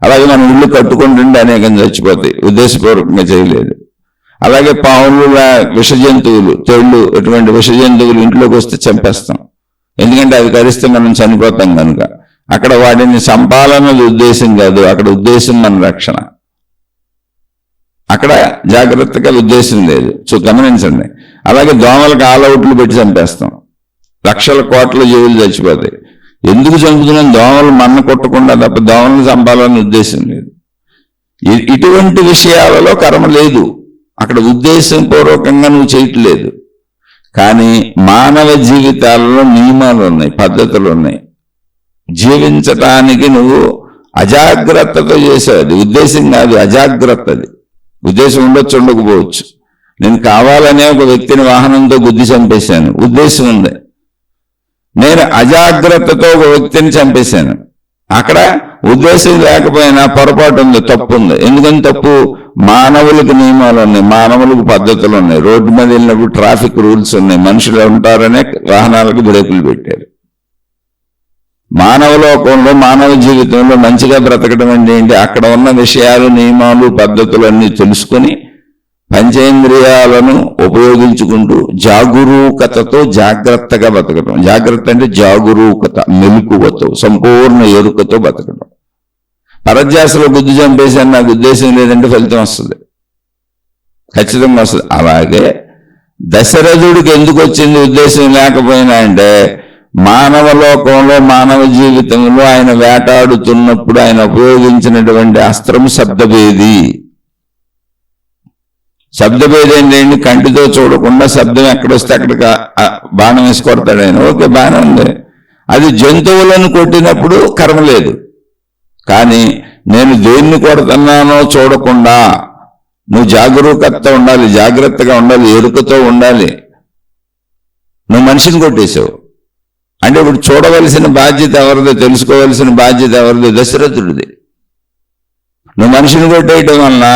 అలాగే మనం ఇల్లు కట్టుకుంటుంటే అనేకం చచ్చిపోతాయి, ఉద్దేశపూర్వకంగా చేయలేదు. అలాగే పావులు, విష జంతువులు, తెళ్ళు, ఇటువంటి విష జంతువులు ఇంట్లోకి వస్తే చంపేస్తాం, ఎందుకంటే అవి కరిస్తే మనం చనిపోతాం కనుక. అక్కడ వాటిని సంపాలనది ఉద్దేశం కాదు, అక్కడ ఉద్దేశం మన రక్షణ, అక్కడ జాగ్రత్తగా ఉద్దేశం లేదు. సో గమనించండి. అలాగే దోమలకు ఆల్అవుట్లు పెట్టి చంపేస్తాం, లక్షల కోట్ల జీవులు చచ్చిపోతాయి. ఎందుకు చంపుతున్నాం? దోమలు మన్న కొట్టకుండా తప్ప దోమలను చంపాలని ఉద్దేశం లేదు. ఇటువంటి విషయాలలో కర్మ లేదు, అక్కడ ఉద్దేశపూర్వకంగా నువ్వు చేయట్లేదు. కానీ మానవ జీవితాలలో నియమాలు ఉన్నాయి, పద్ధతులు ఉన్నాయి. జీవించటానికి నువ్వు అజాగ్రత్తతో చేసావు, అది ఉద్దేశం కాదు, అజాగ్రత్త. అది ఉద్దేశం ఉండొచ్చు, ఉండకపోవచ్చు. నేను కావాలనే ఒక వ్యక్తిని వాహనంతో గుద్ది చంపేశాను, ఉద్దేశం ఉంది. నేను అజాగ్రత్తతో ఒక వ్యక్తిని చంపేశాను, అక్కడ ఉద్దేశం లేకపోయినా పొరపాటు ఉంది, తప్పు ఉంది. ఎందుకని తప్పు? మానవులకు నియమాలు ఉన్నాయి, మానవులకు పద్ధతులు ఉన్నాయి. రోడ్డు మీద వెళ్ళినప్పుడు ట్రాఫిక్ రూల్స్ ఉన్నాయి, మనుషులు ఉంటారనే వాహనాలకు బ్రేకులు పెట్టారు. మానవ లోకంలో, మానవ జీవితంలో మంచిగా బ్రతకడం అంటే ఏంటి? అక్కడ ఉన్న విషయాలు, నియమాలు, పద్ధతులు అన్నీ తెలుసుకుని పంచేంద్రియాలను ఉపయోగించుకుంటూ జాగరూకతతో జాగ్రత్తగా బతకడం. జాగ్రత్త అంటే జాగరూకత, మెలకువతో, సంపూర్ణ ఎరుకతో బతకడం. పరధ్యాసలో బుద్ధి చంపేశాను, నాకు ఉద్దేశం లేదంటే ఫలితం వస్తుంది, ఖచ్చితంగా వస్తుంది. అలాగే దశరథుడికి ఎందుకు వచ్చింది ఉద్దేశం లేకపోయినా అంటే, మానవ లోకంలో, మానవ జీవితంలో ఆయన వేటాడుతున్నప్పుడు ఆయన ఉపయోగించినటువంటి అస్త్రం శబ్దభేది. శబ్దభేదం ఏంటి? కంటితో చూడకుండా శబ్దం ఎక్కడొస్తే అక్కడికి బాణం వేసి కొడతాడు ఆయన. ఓకే, బాణం ఉంది. అది జంతువులను కొట్టినప్పుడు కర్మ లేదు. కానీ నేను దేన్ని కొడుతున్నానో చూడకుండా నువ్వు జాగరూకత ఉండాలి, జాగ్రత్తగా ఉండాలి, ఎరుకతో ఉండాలి. నువ్వు మనిషిని కొట్టేశావు అంటే ఇప్పుడు చూడవలసిన బాధ్యత ఎవరిదో, తెలుసుకోవలసిన బాధ్యత ఎవరిదో? దశరథుడిది. నువ్వు మనిషిని కొట్టేయటం వలన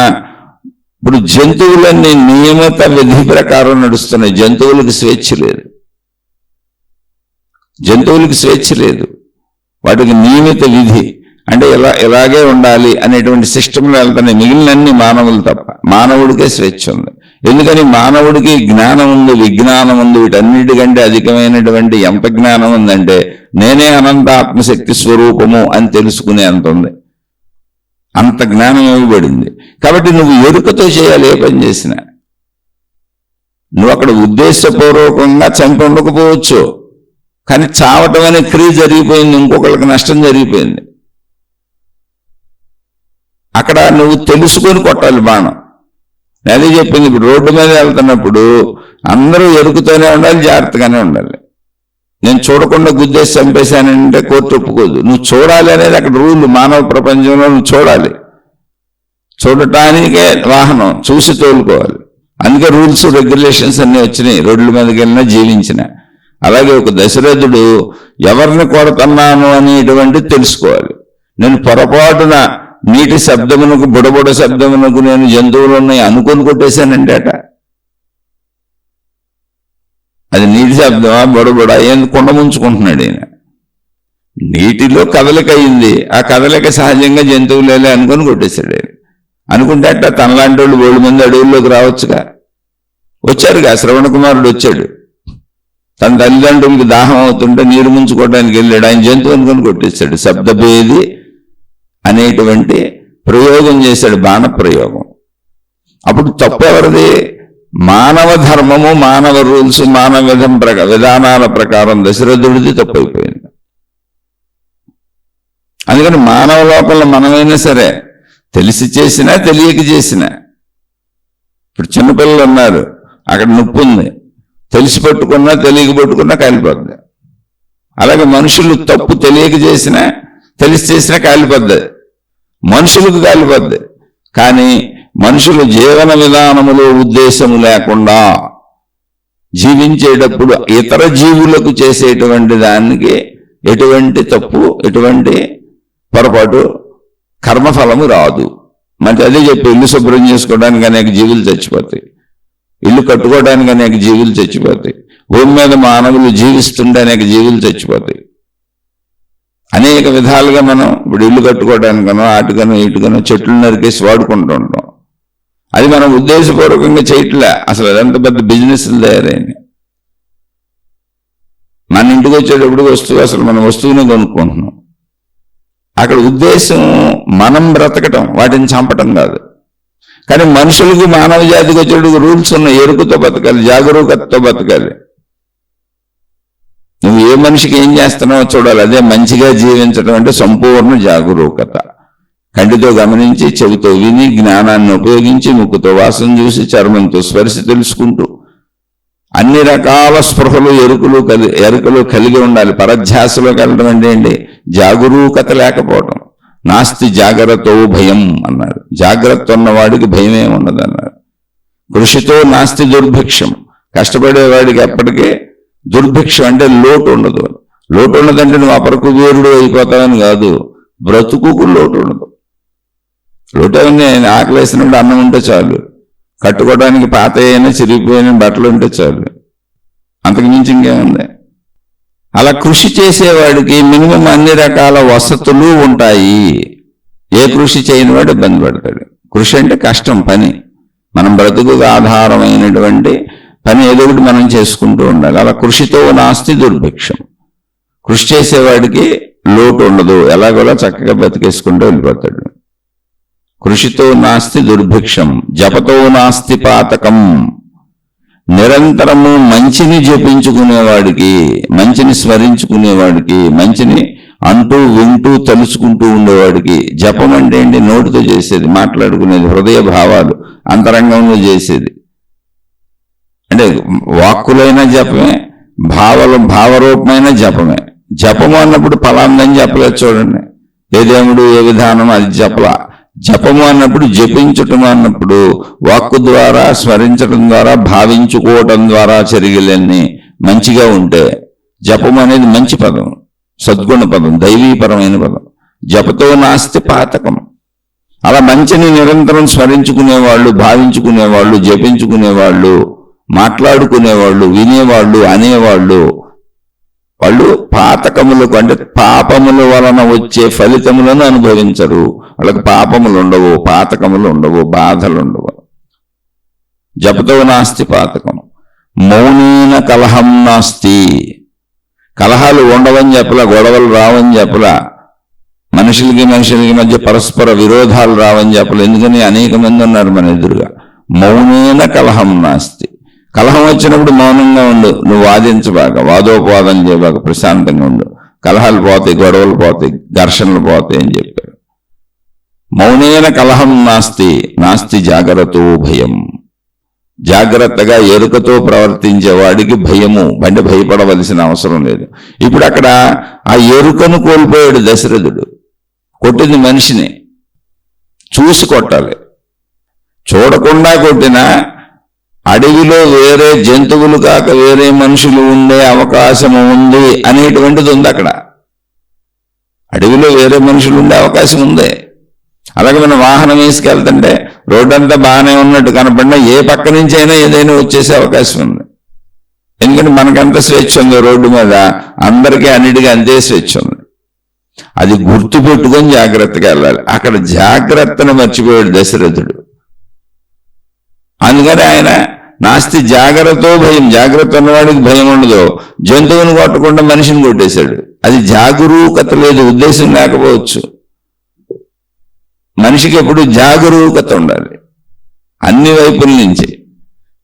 ఇప్పుడు జంతువులన్నీ నియమిత విధి ప్రకారం నడుస్తున్నాయి. జంతువులకు స్వేచ్ఛ లేదు, జంతువులకు స్వేచ్ఛ లేదు. వాటికి నియమిత విధి అంటే ఇలాగే ఉండాలి అనేటువంటి సిస్టంలో వెళ్తున్నాయి. మిగిలినన్ని మానవులు తప్ప, మానవుడికే స్వేచ్ఛ ఉంది. ఎందుకని? మానవుడికి జ్ఞానం ఉంది, విజ్ఞానం ఉంది. వీటన్నిటికంటే అధికమైనటువంటి ఎంత జ్ఞానం ఉందంటే, నేనే అనంత ఆత్మశక్తి స్వరూపము అని తెలుసుకునే అంత ఉంది, అంత జ్ఞానం ఇవ్వబడింది. కాబట్టి నువ్వు ఎరుకతో చేయాలి ఏ పని చేసినా. నువ్వు అక్కడ ఉద్దేశపూర్వకంగా చంపి ఉండకపోవచ్చు, కానీ చావటం అనే క్రియ జరిగిపోయింది, ఇంకొకరికి నష్టం జరిగిపోయింది. అక్కడ నువ్వు తెలుసుకొని కొట్టాలి బాణం. అదే చెప్పింది. ఇప్పుడు రోడ్డు మీద వెళ్తున్నప్పుడు అందరూ ఎరుకుతూనే ఉండాలి, జాగ్రత్తగానే ఉండాలి. నేను చూడకుండా గుద్దేసి చంపేశానంటే కోర్టు ఒప్పుకోదు. నువ్వు చూడాలి అనేది అక్కడ రూల్. మానవ ప్రపంచంలో నువ్వు చూడాలి, చూడటానికే వాహనం చూసి తోలుకోవాలి. అందుకే రూల్స్, రెగ్యులేషన్స్ అన్నీ వచ్చినాయి, రోడ్ల మీదకి వెళ్ళినా జీవించిన. అలాగే ఒక దశరథుడు ఎవరిని కొడుతున్నాను అనేటువంటిది తెలుసుకోవాలి. నేను పొరపాటున నీటి శబ్దమునకు, బుడబుడ శబ్దమునకు నేను జంతువులు ఉన్నాయి అనుకొని కొట్టేశానంటే అట అది నీటి శబ్దమా, బుడబుడ, ఏం కొండ ముంచుకుంటున్నాడు ఆయన. నీటిలో కదలిక అయింది, ఆ కదలిక సహజంగా జంతువులేలే అనుకొని కొట్టేశాడు. అనుకుంటే అట్లా తనలాంటి వాళ్ళు 7 మంది అడవుల్లోకి రావచ్చుగా, వచ్చారుగా. శ్రవణ కుమారుడు వచ్చాడు, తన తల్లిదండ్రులకి దాహం అవుతుంటే నీరు ముంచుకోవడానికి వెళ్ళాడు, ఆయన జంతువు అనుకొని కొట్టేశాడు. శబ్దభేది అనేటువంటి ప్రయోగం చేశాడు, బాణ ప్రయోగం. అప్పుడు తప్పు ఎవరిది? మానవ ధర్మము, మానవ రూల్స్, మానవ విధానాల ప్రకారం దశరథుడిది తప్పైపోయింది. అందుకని మానవ లోపల మనమైనా సరే తెలిసి చేసినా తెలియక చేసినా, ఇప్పుడు చిన్నపిల్లలు ఉన్నారు, అక్కడ నొప్పి ఉంది, తెలిసి పట్టుకున్నా తెలియక పట్టుకున్నా కాలిపోద్ది. అలాగే మనుషులు తప్పు తెలియక చేసినా తెలిసి చేసినా కాలిపోద్ది, మనుషులకు కాలిపోద్ది. కానీ మనుషులు జీవన విధానములో ఉద్దేశము లేకుండా జీవించేటప్పుడు ఇతర జీవులకు చేసేటువంటి దానికి ఎటువంటి తప్పు, ఎటువంటి పొరపాటు, కర్మఫలము రాదు. మరి అదే చెప్పి ఇల్లు శుభ్రం చేసుకోవడానికి అనేక జీవులు చచ్చిపోతాయి, ఇల్లు కట్టుకోవడానికి అనేక జీవులు చచ్చిపోతాయి, భూమి మీద మానవులు జీవిస్తుంటే అనేక జీవులు చచ్చిపోతాయి. అనేక విధాలుగా మనం ఇప్పుడు ఇల్లు కట్టుకోవడానికనో ఆటికనో ఇటుకనో చెట్లు నరికేసి వాడుకుంటూ ఉంటాం. అది మనం ఉద్దేశపూర్వకంగా చేయట్లే, అసలు అదంత పెద్ద బిజినెస్లు తయారైంది. మన ఇంటికి వచ్చేటప్పుడు వస్తువు, అసలు మన వస్తువుని కొనుక్కుంటున్నాం. అక్కడ ఉద్దేశం మనం బ్రతకటం, వాటిని చంపటం కాదు. కానీ మనుషులకు, మానవ జాతికి వచ్చేటప్పుడు రూల్స్ ఉన్నాయి. ఎరుకుతో బతకాలి, జాగరూకతతో బతకాలి. నువ్వు ఏ మనిషికి ఏం చేస్తున్నావో చూడాలి. అదే మంచిగా జీవించడం అంటే సంపూర్ణ జాగరూకత. కంటితో గమనించి, చెవితో విని, జ్ఞానాన్ని ఉపయోగించి, ముక్కుతో వాసన చూసి, చర్మంతో స్పర్శ తెలుసుకుంటూ అన్ని రకాల స్పృహలు, ఎరుకలు కలిగి ఉండాలి. పరధ్యాసలోకి వెళ్ళడం అంటే ఏంటి? జాగరూకత లేకపోవడం. నాస్తి జాగ్రత్తో భయం అన్నాడు. జాగ్రత్త ఉన్నవాడికి భయమే ఉండదు అన్నాడు. కృషితో నాస్తి దుర్భిక్షం. కష్టపడేవాడికి ఎప్పటికీ దుర్భిక్షం అంటే లోటు ఉండదు. లోటు ఉండదంటే నువ్వు అపరకుబేరుడు అయిపోతావని కాదు, బ్రతుకుకు లోటు ఉండదు. లోటు అవన్నీ ఆకలేసినప్పుడు అన్నం ఉంటే చాలు, కట్టుకోవడానికి పాత అయినా చిరిగిపోయిన బట్టలు ఉంటే చాలు, అంతకు మించి ఇంకేముంది. అలా కృషి చేసేవాడికి మినిమం అన్ని రకాల వసతులు ఉంటాయి. ఏ కృషి చేయని వాడు ఇబ్బంది పడతాడు. కృషి అంటే కష్టం, పని. మనం బ్రతుకుకు ఆధారమైనటువంటి పని ఏదో ఒకటి మనం చేసుకుంటూ ఉండాలి. అలా కృషితో నాస్తి దుర్భిక్షం. కృషి చేసేవాడికి లోటు ఉండదు, ఎలాగోలా చక్కగా బతికేసుకుంటూ వెళ్ళిపోతాడు. కృషితో నాస్తి దుర్భిక్షం, జపతో నాస్తి పాతకం. నిరంతరము మంచిని జపించుకునేవాడికి, మంచిని స్మరించుకునేవాడికి, మంచిని అంటూ వింటూ తలుచుకుంటూ ఉండేవాడికి. జపం అంటే ఏంటి? నోటితో చేసేది, మాట్లాడుకునేది, హృదయ భావాలు అంతరంగంలో చేసేది. అంటే వాక్కులైన జపమే, భావరూపమైన జపమే. జపము అన్నప్పుడు ఫలాందని చెప్పలేదు చూడండి. ఏ దేవుడు ఏ విధానం అది జపలా. జపము అన్నప్పుడు, జపించటం అన్నప్పుడు వాక్కు ద్వారా, స్మరించడం ద్వారా, భావించుకోవటం ద్వారా చర్యలన్నీ మంచిగా ఉంటే జపం అనేది మంచి పదం, సద్గుణ పదం, దైవీపరమైన పదం. జపతో నాస్తి పాతకం. అలా మంచిని నిరంతరం స్మరించుకునేవాళ్ళు, భావించుకునేవాళ్ళు, జపించుకునేవాళ్ళు, మాట్లాడుకునేవాళ్ళు, వినేవాళ్ళు, అనేవాళ్ళు, వాళ్ళు పాతకములకు అంటే పాపముల వలన వచ్చే ఫలితములను అనుభవించరు. వాళ్ళకి పాపములు ఉండవు, పాతకములు ఉండవు, బాధలు ఉండవు. జపతో నాస్తి పాతకం. మౌనీన కలహం నాస్తి. కలహాలు ఉండవని చెప్పలా, గొడవలు రావని చెప్పలా, మనుషులకి మధ్య పరస్పర విరోధాలు రావని చెప్పలే. ఎందుకని అనేక మంది ఉన్నారు మన ఎదురుగా. మౌనేన కలహం నాస్తి. కలహం వచ్చినప్పుడు మౌనంగా ఉండు, నువ్వు వాదించబాక, వాదోపవాదం చేయబాక, ప్రశాంతంగా ఉండు. కలహాలు పోతాయి, గొడవలు పోతాయి, ఘర్షణలు పోతాయి అని చెప్పారు. మౌనేన కలహం నాస్తి, నాస్తి జాగ్రత్తో భయం. జాగ్రత్తగా ఎరుకతో ప్రవర్తించే వాడికి భయము అంటే భయపడవలసిన అవసరం లేదు. ఇప్పుడు అక్కడ ఆ ఎరుకను కోల్పోయాడు దశరథుడు. కొట్టింది మనిషిని, చూసి కొట్టాలి. చూడకుండా కొట్టినా అడవిలో వేరే జంతువులు కాక వేరే మనుషులు ఉండే అవకాశం ఉంది అనేటువంటిది ఉంది. అక్కడ అడవిలో వేరే మనుషులు ఉండే అవకాశం ఉంది. అలాగే మనం వాహనం వేసుకెళ్తుంటే రోడ్డంతా బాగానే ఉన్నట్టు కనపడినా ఏ పక్క నుంచి అయినా ఏదైనా వచ్చేసే అవకాశం ఉంది. ఎందుకంటే మనకెంత స్వేచ్ఛ ఉందో రోడ్డు మీద, అందరికీ అన్నిటికీ అంతే స్వేచ్ఛ ఉంది. అది గుర్తు పెట్టుకొని జాగ్రత్తగా వెళ్ళాలి. అక్కడ జాగ్రత్తను మర్చిపోయాడు దశరథుడు. అందుకని ఆయన నాస్తి జాగ్రత్తో భయం, జాగ్రత్త ఉన్నవాడికి భయం ఉండదు. జంతువుని కొట్టకుండా మనిషిని కొట్టేశాడు. అది జాగరూకత లేదు, ఉద్దేశం లేకపోవచ్చు. మనిషికి ఎప్పుడు జాగరూకత ఉండాలి అన్ని వైపుల నుంచి.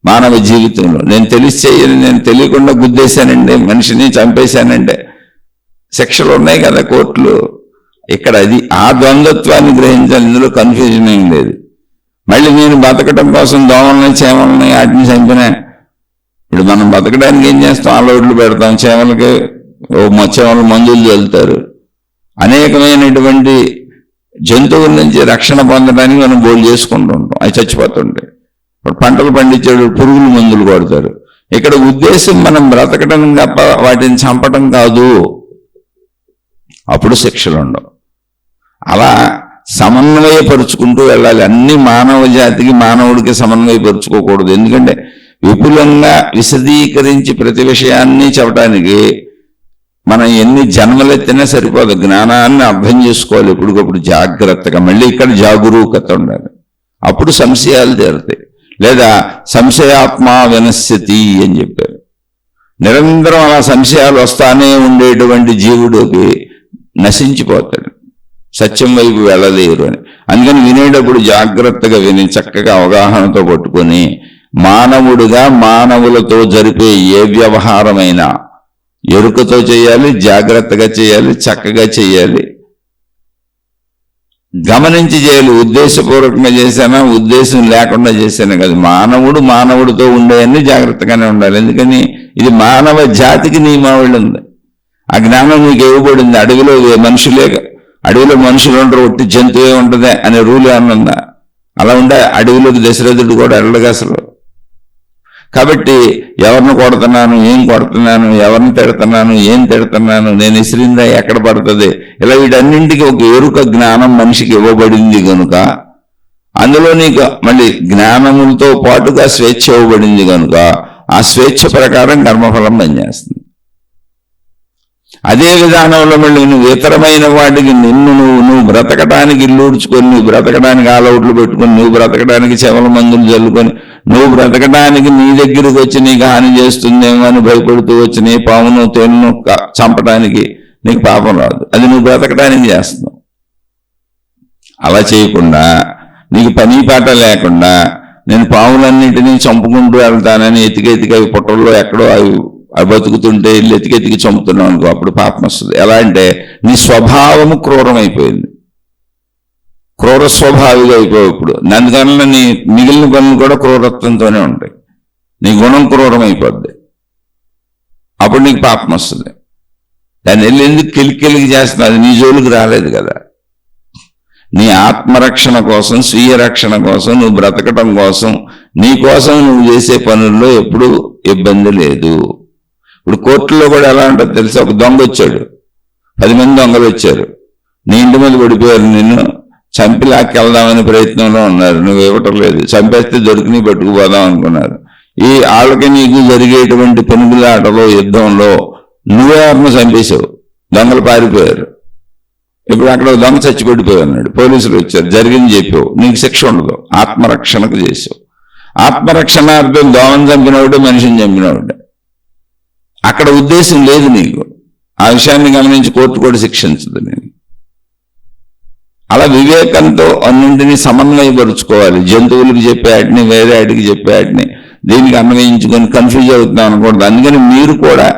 మానవ జీవితంలో నేను తెలిసి చేయని, నేను తెలియకుండా గుద్దేశానండి, మనిషిని చంపేశానంటే శిక్షలు ఉన్నాయి కదా కోర్టులు. ఇక్కడ అది ఆ ద్వంద్వత్వాన్ని గ్రహించాలి. ఇందులో కన్ఫ్యూజన్ ఏం లేదు. మళ్ళీ నేను బతకడం కోసం దోమలని చేమలని వాటిని చంపినా, ఇప్పుడు మనం బతకడానికి ఏం చేస్తాం? అలవాట్లు పెడతాం, చేమలకి చేమలు మందులు చల్లుతారు. అనేకమైనటువంటి జంతువుల నుంచి రక్షణ పొందడానికి మనం బోల్డ్ చేసుకుంటూ ఉంటాం, అవి చచ్చిపోతుంటాయి. ఇప్పుడు పంటలు పండించేడు పురుగులు మందులు కొడతారు. ఇక్కడ ఉద్దేశం మనం బ్రతకడం తప్ప వాటిని చంపడం కాదు. అప్పుడు శిక్షలు ఉండవు. అలా సమన్వయపరుచుకుంటూ వెళ్ళాలి. అన్ని మానవ జాతికి, మానవుడికి సమన్వయపరుచుకోకూడదు. ఎందుకంటే విపులంగా విశదీకరించి ప్రతి విషయాన్ని చెప్పడానికి మనం ఎన్ని జన్మలెత్తినా సరిపోదు. జ్ఞానాన్ని అర్థం చేసుకోవాలి ఎప్పటికప్పుడు జాగ్రత్తగా. మళ్ళీ ఇక్కడ జాగరూకత ఉండాలి. అప్పుడు సంశయాలు తీరుతాయి. లేదా సంశయాత్మా వినశ్యతి అని చెప్పారు. నిరంతరం అలా సంశయాలు వస్తానే ఉండేటువంటి జీవుడికి నశించిపోతాడు, సత్యం వైపు వెళ్ళలేరు అని. అందుకని వినేటప్పుడు జాగ్రత్తగా విని చక్కగా అవగాహనతో పట్టుకొని మానవుడిగా మానవులతో జరిపే ఏ వ్యవహారమైనా ఎరుకతో చేయాలి, జాగ్రత్తగా చేయాలి, చక్కగా చేయాలి, గమనించి చేయాలి. ఉద్దేశపూర్వకంగా చేశానా, ఉద్దేశం లేకుండా చేశానా కాదు. మానవుడు మానవుడితో ఉండేవన్నీ జాగ్రత్తగానే ఉండాలి. ఎందుకని ఇది మానవ జాతికి నియమావళి ఉంది. ఆ జ్ఞానం నీకు ఇవ్వబడింది. అడవిలో మనుషులు ఉండరు, ఒట్టి జంతువే ఉంటుంది అనే రూల్ ఏమన్నా ఉందా? అలా ఉండే అడవిలోకి దశరథుడు కూడా వెళ్ళగా అసలు. కాబట్టి ఎవరిని కొడుతున్నాను, ఏం కొడుతున్నాను, ఎవరిని తిడుతున్నాను, ఏం తిడుతున్నాను, నేను ఇసిరిందా ఎక్కడ పడుతుంది, ఇలా వీటన్నింటికి ఒక ఎరుక జ్ఞానం మనిషికి ఇవ్వబడింది కనుక అందులో నీకు మళ్ళీ జ్ఞానములతో పాటుగా స్వేచ్ఛ ఇవ్వబడింది కనుక ఆ స్వేచ్ఛ ప్రకారం కర్మఫలం పనిచేస్తుంది. అదే విధానంలో మళ్ళీ నువ్వు ఇతరమైన వాటికి నువ్వు బ్రతకడానికి ఇల్లు ఊడ్చుకొని, నువ్వు బ్రతకడానికి ఆలౌట్లు పెట్టుకొని, నువ్వు బ్రతకడానికి చెవల మందులు చల్లుకొని, నువ్వు బ్రతకడానికి నీ దగ్గరికి వచ్చి నీకు హాని చేస్తుందేమో అని భయపడుతూ వచ్చి నీ పామును తేలును చంపడానికి నీకు పాపం రాదు. అది నువ్వు బ్రతకడానికి చేస్తున్నావు. అలా చేయకుండా నీకు పని పాట లేకుండా నేను పాములన్నింటినీ చంపుకుంటూ వెళ్తానని ఎతికి అవి పుట్టల్లో ఎక్కడో అవి బతుకుతుంటే ఇల్లు ఎతికి చంపుతున్నావు అనుకో, అప్పుడు పాపం వస్తుంది. ఎలా అంటే నీ స్వభావము క్రూరమైపోయింది, క్రూర స్వభావిగా అయిపోయి ఇప్పుడు. అందుకన్నా నీ మిగిలిన పనులు కూడా క్రూరత్వంతోనే ఉంటాయి. నీ గుణం క్రూరమైపోద్ది, అప్పుడు నీకు పాపం వస్తుంది. దాన్ని వెళ్ళి ఎందుకు కెలికి చేస్తున్నావు? అది నీ జోలికి రాలేదు కదా. నీ ఆత్మరక్షణ కోసం, స్వీయ రక్షణ కోసం, నువ్వు బ్రతకటం కోసం, నీ కోసం నువ్వు చేసే పనుల్లో ఎప్పుడూ ఇబ్బంది లేదు. ఇప్పుడు కోర్టులో కూడా ఎలా ఉంటుంది తెలుసా? ఒక దొంగ వచ్చాడు, 10 మంది దొంగలు వచ్చారు, నీ ఇంటి మీద పడిపోయారు, నిన్ను చంపి లాక్కెళ్దామనే ప్రయత్నంలో ఉన్నారు, నువ్వు ఇవ్వటం లేదు, చంపేస్తే దొరికిని పట్టుకుపోదాం అనుకున్నారు. ఈ వాళ్ళకి నీకు జరిగేటువంటి పెనుగులాటలో, యుద్ధంలో నువ్వెవరిని చంపేశావు, దొంగలు పారిపోయారు. ఇప్పుడు అక్కడ దొంగ చచ్చిపడిపోయి ఉన్నాడు, పోలీసులు వచ్చారు, జరిగింది చెప్పావు, నీకు శిక్ష ఉండదు, ఆత్మరక్షణకు చేసావు. ఆత్మరక్షణార్థం దోమను చంపినవాడు, మనిషిని చంపినవాడు. అక్కడ ఉద్దేశం లేదు నీకు. ఆ విషయాన్ని గమనించి కోర్టు కూడా శిక్షించదు నేను. అలా వివేకంతో అన్నింటినీ సమన్వయపరుచుకోవాలి. జంతువులకు చెప్పేటిని, వేరే వాటికి చెప్పేటిని దీనికి అన్వయించుకొని కన్ఫ్యూజ్ అవుతున్నాం అనకూడదు. అందుకని మీరు కూడా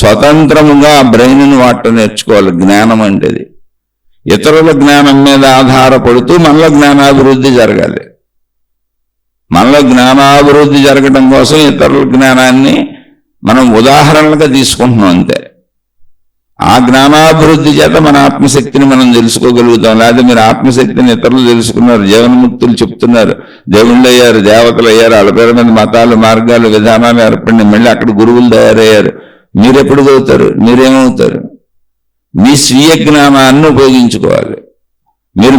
స్వతంత్రముగా ఆ బ్రెయిన్ను వాడటం నేర్చుకోవాలి. జ్ఞానం అంటేది ఇతరుల జ్ఞానం మీద ఆధారపడుతూ మనలో జ్ఞానాభివృద్ధి జరగాలి. మనలో జ్ఞానాభివృద్ధి జరగడం కోసం ఇతరుల జ్ఞానాన్ని మనం ఉదాహరణలుగా తీసుకుంటున్నాం అంతే. ఆ జ్ఞానాభివృద్ధి చేత మన ఆత్మశక్తిని మనం తెలుసుకోగలుగుతాం. లేదా మీరు ఆత్మశక్తిని ఇతరులు తెలుసుకున్నారు, జీవన్ముక్తులు చెప్తున్నారు, దేవుళ్ళు అయ్యారు, దేవతలు అయ్యారు, వాళ్ళ పేరు మీద మతాలు, మార్గాలు, విధానాలు ఏర్పడి మళ్ళీ అక్కడ గురువులు తయారయ్యారు. మీరెప్పుడు చదువుతారు? మీరేమవుతారు? మీ స్వీయ జ్ఞానాన్ని ఉపయోగించుకోవాలి.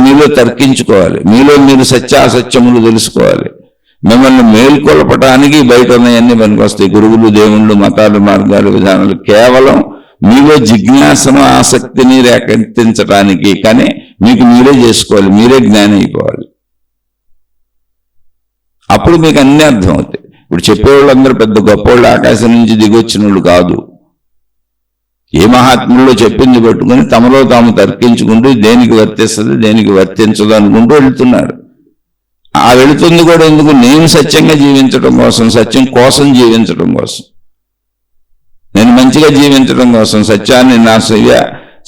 మీలో తర్కించుకోవాలి. మీలో మీరు సత్యాసత్యములు తెలుసుకోవాలి. మిమ్మల్ని మేల్కొల్పటానికి బయట ఉన్నాయన్నీ పనికొస్తాయి. గురువులు, దేవుళ్ళు, మతాలు, మార్గాలు, విధానాలు కేవలం మీలో జిజ్ఞాసను ఆసక్తిని రేకెత్తించడానికి. కానీ మీకు మీరే చేసుకోవాలి, మీరే జ్ఞాని అయిపోవాలి. అప్పుడు మీకు అన్నీ అర్థమవుతాయి. ఇప్పుడు చెప్పేవాళ్ళందరూ పెద్ద గొప్పవాళ్ళు, ఆకాశం నుంచి దిగొచ్చిన వాళ్ళు కాదు. ఏ మహాత్ముల్లో చెప్పింది పట్టుకుని తమలో తాము తర్కించుకుంటూ దేనికి వర్తిస్తుంది దేనికి వర్తించదు అనుకుంటూ వెళుతున్నారు. ఆ వెళుతుంది కూడా ఎందుకు? నేను సత్యంగా జీవించడం కోసం, సత్యం కోసం జీవించడం కోసం, నేను మంచిగా జీవించడం కోసం, సత్యాన్ని నా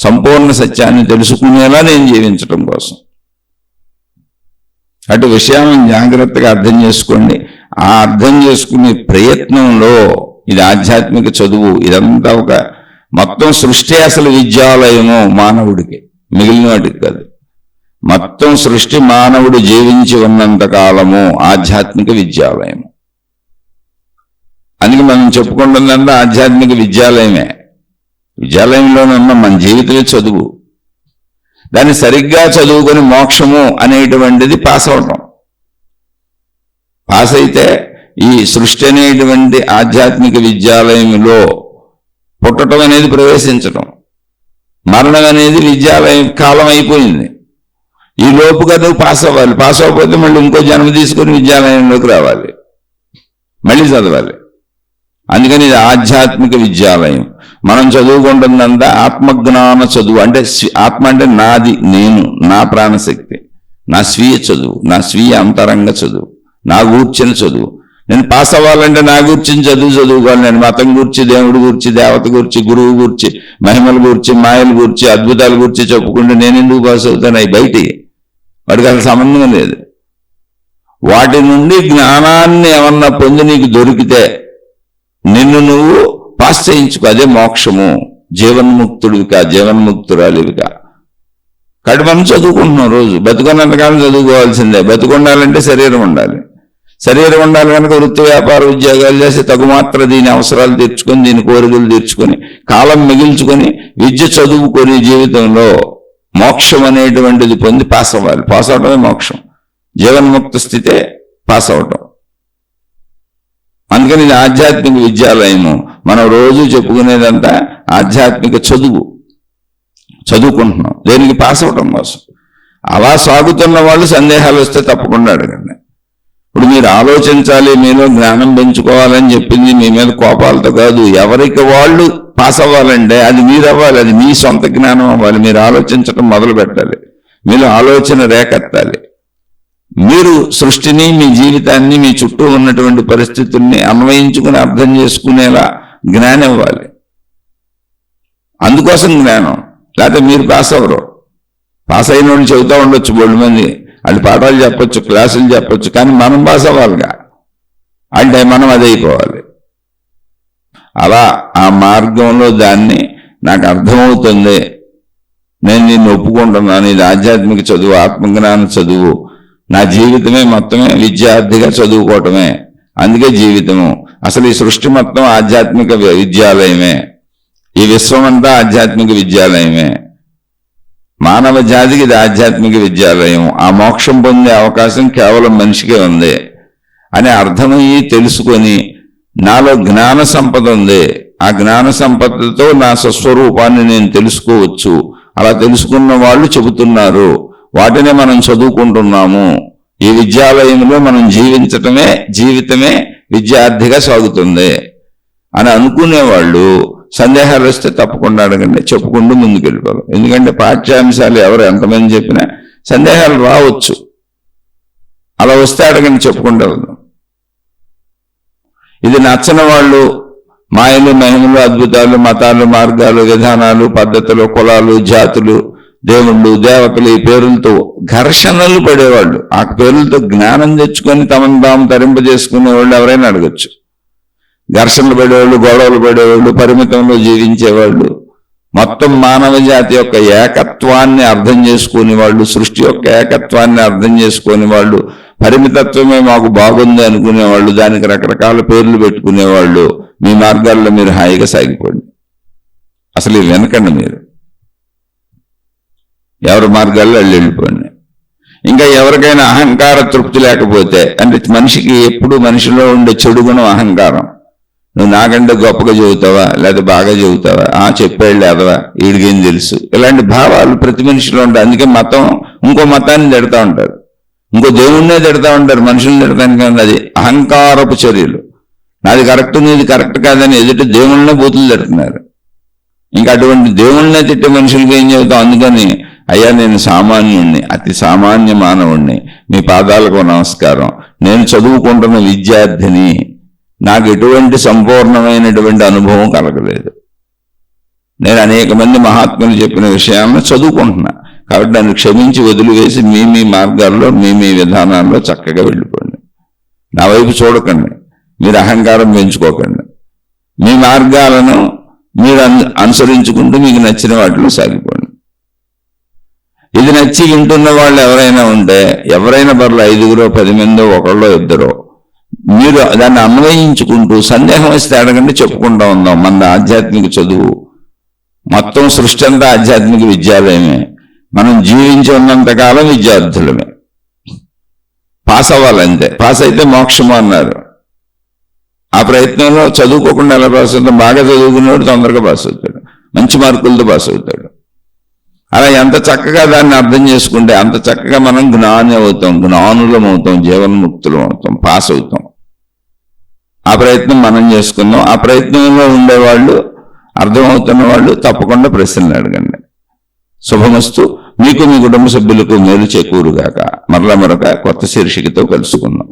సంపూర్ణ సత్యాన్ని తెలుసుకునేలా నేను జీవించడం కోసం. అటు విషయాలను జాగ్రత్తగా అర్థం చేసుకోండి. ఆ అర్థం చేసుకునే ప్రయత్నంలో ఇది ఆధ్యాత్మిక చదువు. ఇదంతా ఒక మొత్తం సృష్టి అసలు విద్యాలయము మానవుడికి, మిగిలిన వాటికి కాదు. మొత్తం సృష్టి మానవుడు జీవించి ఉన్నంత కాలము ఆధ్యాత్మిక విద్యాలయం. అందుకే మనం చెప్పుకుంటుందంటే ఆధ్యాత్మిక విద్యాలయమే. విద్యాలయంలోనే ఉన్న మన జీవితమే చదువు. దాన్ని సరిగ్గా చదువుకొని మోక్షము అనేటువంటిది పాస్ అవటం. పాస్ అయితే ఈ సృష్టి అనేటువంటి ఆధ్యాత్మిక విద్యాలయంలో పుట్టడం అనేది ప్రవేశించటం. మరణం అనేది విద్యాలయం కాలం అయిపోయింది. ఈ లోపుగా నువ్వు పాస్ అవ్వాలి. పాస్ అవ్వకపోతే మళ్ళీ ఇంకో జన్మ తీసుకొని విద్యాలయంలోకి రావాలి, మళ్ళీ చదవాలి. అందుకని ఇది ఆధ్యాత్మిక విద్యాలయం. మనం చదువుకుంటుందంతా ఆత్మజ్ఞాన చదువు. అంటే ఆత్మ అంటే నాది, నేను, నా ప్రాణశక్తి, నా స్వీయ చదువు, నా స్వీయ అంతరంగ చదువు, నా గూర్చిన చదువు. నేను పాస్ అవ్వాలంటే నా గూర్చిన చదువుకోవాలి. నేను మతం గూర్చి, దేవుడి గూర్చి, దేవత గూర్చి, గురువు గూర్చి, మహిమల గూర్చి, మాయల గూర్చి, అద్భుతాల గూర్చి చెప్పుకుంటే నేను ఎందుకు పాస్ అవుతాను? అవి బయటి, వాడికి అసలు సంబంధం లేదు. వాటి నుండి జ్ఞానాన్ని ఏమన్నా పొంది నీకు దొరికితే నిన్ను నువ్వు పాస్ చేయించుకో. అదే మోక్షము. జీవన్ముక్తుడివిగా, జీవన్ముక్తురాలివిగా. కాబట్టి మనం చదువుకుంటున్నాం. రోజు బతుకున్నంతకాలం చదువుకోవాల్సిందే. బతుకుండాలంటే శరీరం ఉండాలి. శరీరం ఉండాలి కనుక వృత్తి వ్యాపార ఉద్యోగాలు చేసి తగుమాత్ర దీని అవసరాలు తీర్చుకొని, దీని కోరికలు తీర్చుకొని, కాలం మిగిల్చుకొని, విద్య చదువుకొని జీవితంలో మోక్షం అనేటువంటిది పొంది పాస్ అవ్వాలి. పాస్ అవటమే మోక్షం. జీవన్ముక్త స్థితే పాస్ అవటం. అందుకని ఇది ఆధ్యాత్మిక విద్యాలయము. మనం రోజు చెప్పుకునేదంతా ఆధ్యాత్మిక చదువు. చదువుకుంటున్నాం దేనికి? పాస్ అవటం కోసం. అలా సాగుతున్న వాళ్ళు సందేహాలు వస్తే తప్పకుండా అడగండి. ఇప్పుడు మీరు ఆలోచించాలి, మీలో జ్ఞానం పెంచుకోవాలని చెప్పింది మీ మీద కోపాలతో కాదు. ఎవరికి వాళ్ళు పాస్ అవ్వాలంటే అది మీరు అవ్వాలి, అది మీ సొంత జ్ఞానం అవ్వాలి. మీరు ఆలోచించడం మొదలు పెట్టాలి, మీలో ఆలోచన రేకెత్తాలి. మీరు సృష్టిని, మీ జీవితాన్ని, మీ చుట్టూ ఉన్నటువంటి పరిస్థితుల్ని అన్వయించుకుని అర్థం చేసుకునేలా జ్ఞానం ఇవ్వాలి. అందుకోసం జ్ఞానం. లేకపోతే మీరు పాస్ అవ్వరు. పాస్ అయిన వాళ్ళు చెబుతూ ఉండొచ్చు బోల్డ్ మంది, వాళ్ళు పాఠాలు చెప్పొచ్చు, క్లాసులు చెప్పొచ్చు, కానీ మనం పాస్ అవ్వాలిగా. అంటే మనం అది అయిపోవాలి. అలా ఆ మార్గంలో దాన్ని నాకు అర్థమవుతుంది, నేను నిన్ను ఒప్పుకుంటున్నాను, ఇది ఆధ్యాత్మిక చదువు, ఆత్మజ్ఞాన చదువు, నా జీవితమే మొత్తమే విద్యార్థిగా చదువుకోవటమే. అందుకే జీవితము. అసలు ఈ సృష్టి మొత్తం ఆధ్యాత్మిక విద్యాలయమే. ఈ విశ్వమంతా ఆధ్యాత్మిక విద్యాలయమే. మానవ జాతికి ఇది ఆధ్యాత్మిక విద్యాలయం. ఆ మోక్షం పొందే అవకాశం కేవలం మనిషికే ఉంది అని అర్థమయ్యి తెలుసుకొని, నాలో జ్ఞాన సంపద ఉంది, ఆ జ్ఞాన సంపదతో నా స్వస్వరూపాన్ని నేను తెలుసుకోవచ్చు. అలా తెలుసుకున్న వాళ్ళు చెబుతున్నారు, వాటినే మనం చదువుకుంటున్నాము. ఈ విద్యాలయంలో మనం జీవితమే విద్యార్థిగా సాగుతుంది అని అనుకునేవాళ్ళు సందేహాలు వస్తే తప్పకుండా అడగండి, చెప్పుకుంటూ ముందుకు వెళ్ళిపోవాలి. ఎందుకంటే పాఠ్యాంశాలు ఎవరు ఎంతమంది చెప్పినా సందేహాలు రావచ్చు. అలా వస్తే అడగండి, చెప్పుకుంటూ వెళ్దాం. ఇది నచ్చని వాళ్ళు మాయలు, మహిమలు, అద్భుతాలు, మతాలు, మార్గాలు, విధానాలు, పద్ధతులు, కులాలు, జాతులు, దేవుళ్ళు, దేవతలు, ఈ పేర్లతో ఘర్షణలు పడేవాళ్ళు, ఆ పేర్లతో జ్ఞానం తెచ్చుకొని తమను తాము తరింపజేసుకునే వాళ్ళు ఎవరైనా అడగచ్చు. ఘర్షణలు పడేవాళ్ళు, గొడవలు పడేవాళ్ళు, పరిమితంలో జీవించేవాళ్ళు, మొత్తం మానవ జాతి యొక్క ఏకత్వాన్ని అర్థం చేసుకునే వాళ్ళు, సృష్టి యొక్క ఏకత్వాన్ని అర్థం చేసుకునే వాళ్ళు, పరిమితత్వమే మాకు బాగుంది అనుకునేవాళ్ళు, దానికి రకరకాల పేర్లు పెట్టుకునేవాళ్ళు, మీ మార్గాల్లో మీరు హాయిగా సాగిపోండి. అసలు ఇది వెనకండి, మీరు ఎవరి మార్గాల్లో వెళ్ళిపోండి. ఇంకా ఎవరికైనా అహంకార తృప్తి లేకపోతే, అంటే మనిషికి ఎప్పుడు మనిషిలో ఉండే చెడు గుణం అహంకారం. నువ్వు నాకంటే గొప్పగా చెబుతావా లేదా బాగా చెబుతావా చెప్పాడు లేదవా వీడికేం తెలుసు, ఇలాంటి భావాలు ప్రతి మనిషిలో ఉంటాయి. అందుకే మతం ఇంకో మతాన్ని తిడతా ఉంటారు, ఇంకో దేవుణ్ణే తిడతా ఉంటారు. మనుషుల్ని తిడతానికి అది అహంకారపు చర్యలు. నాది కరెక్ట్ నీది కరెక్ట్ కాదని ఎదుటి దేవుళ్ళనే బూతులు తిడుతున్నారు. ఇంకా అటువంటి దేవుళ్ళనే తిట్టే మనుషులకి ఏం చెబుతాం? అందుకని అయ్యా నేను సామాన్యుణ్ణి, అతి సామాన్య మానవుణ్ణి, మీ పాదాలకు నమస్కారం, నేను చదువుకుంటున్న విద్యార్థిని, నాకు ఎటువంటి సంపూర్ణమైనటువంటి అనుభవం కలగలేదు, నేను అనేక మంది మహాత్ములు చెప్పిన విషయాలను చదువుకుంటున్నా, కాబట్టి నన్ను క్షమించి వదిలివేసి మీ మార్గాల్లో మీ విధానాల్లో చక్కగా వెళ్ళిపోండి. నా వైపు చూడకండి, మీరు అహంకారం పెంచుకోకండి, మీ మార్గాలను మీరు అనుసరించుకుంటూ మీకు నచ్చిన వాటిలో సాగిపోండి. ఇది నచ్చి వింటున్న వాళ్ళు ఎవరైనా ఉంటే, ఎవరైనా పర్లేదు 5గురో 10 మందో ఒకళ్ళో ఇద్దరో, మీరు దాన్ని అన్వయించుకుంటూ సందేహం వస్తే అడగండి, చెప్పుకుంటా ఉందాం. మన ఆధ్యాత్మిక చదువు మొత్తం సృష్టి అంతా ఆధ్యాత్మిక విద్యాలయమే. మనం జీవించి ఉన్నంతకాలం విద్యార్థులమే. పాస్ అవ్వాలంతే, పాస్ అయితే మోక్షము అన్నారు. ఆ ప్రయత్నంలో చదువుకోకుండా ఎలా పాస్ అవుతాం? బాగా చదువుకున్నవాడు తొందరగా పాస్ అవుతాడు, మంచి మార్కులతో పాస్ అవుతాడు. అలా ఎంత చక్కగా దాన్ని అర్థం చేసుకుంటే అంత చక్కగా మనం జ్ఞాని అవుతాం, జ్ఞానులం అవుతాం, జీవన్ముక్తులం అవుతాం, పాస్ అవుతాం. ఆ ప్రయత్నం మనం చేసుకుందాం. ఆ ప్రయత్నంలో ఉండేవాళ్ళు, అర్థమవుతున్న వాళ్ళు తప్పకుండా ప్రశ్నలు అడగండి. శుభమస్తు. మీకు మీ కుటుంబ సభ్యులకు మేలు చేకూరుగాక. మరలా మరొక కొత్త శీర్షికతో కలుసుకుందాం.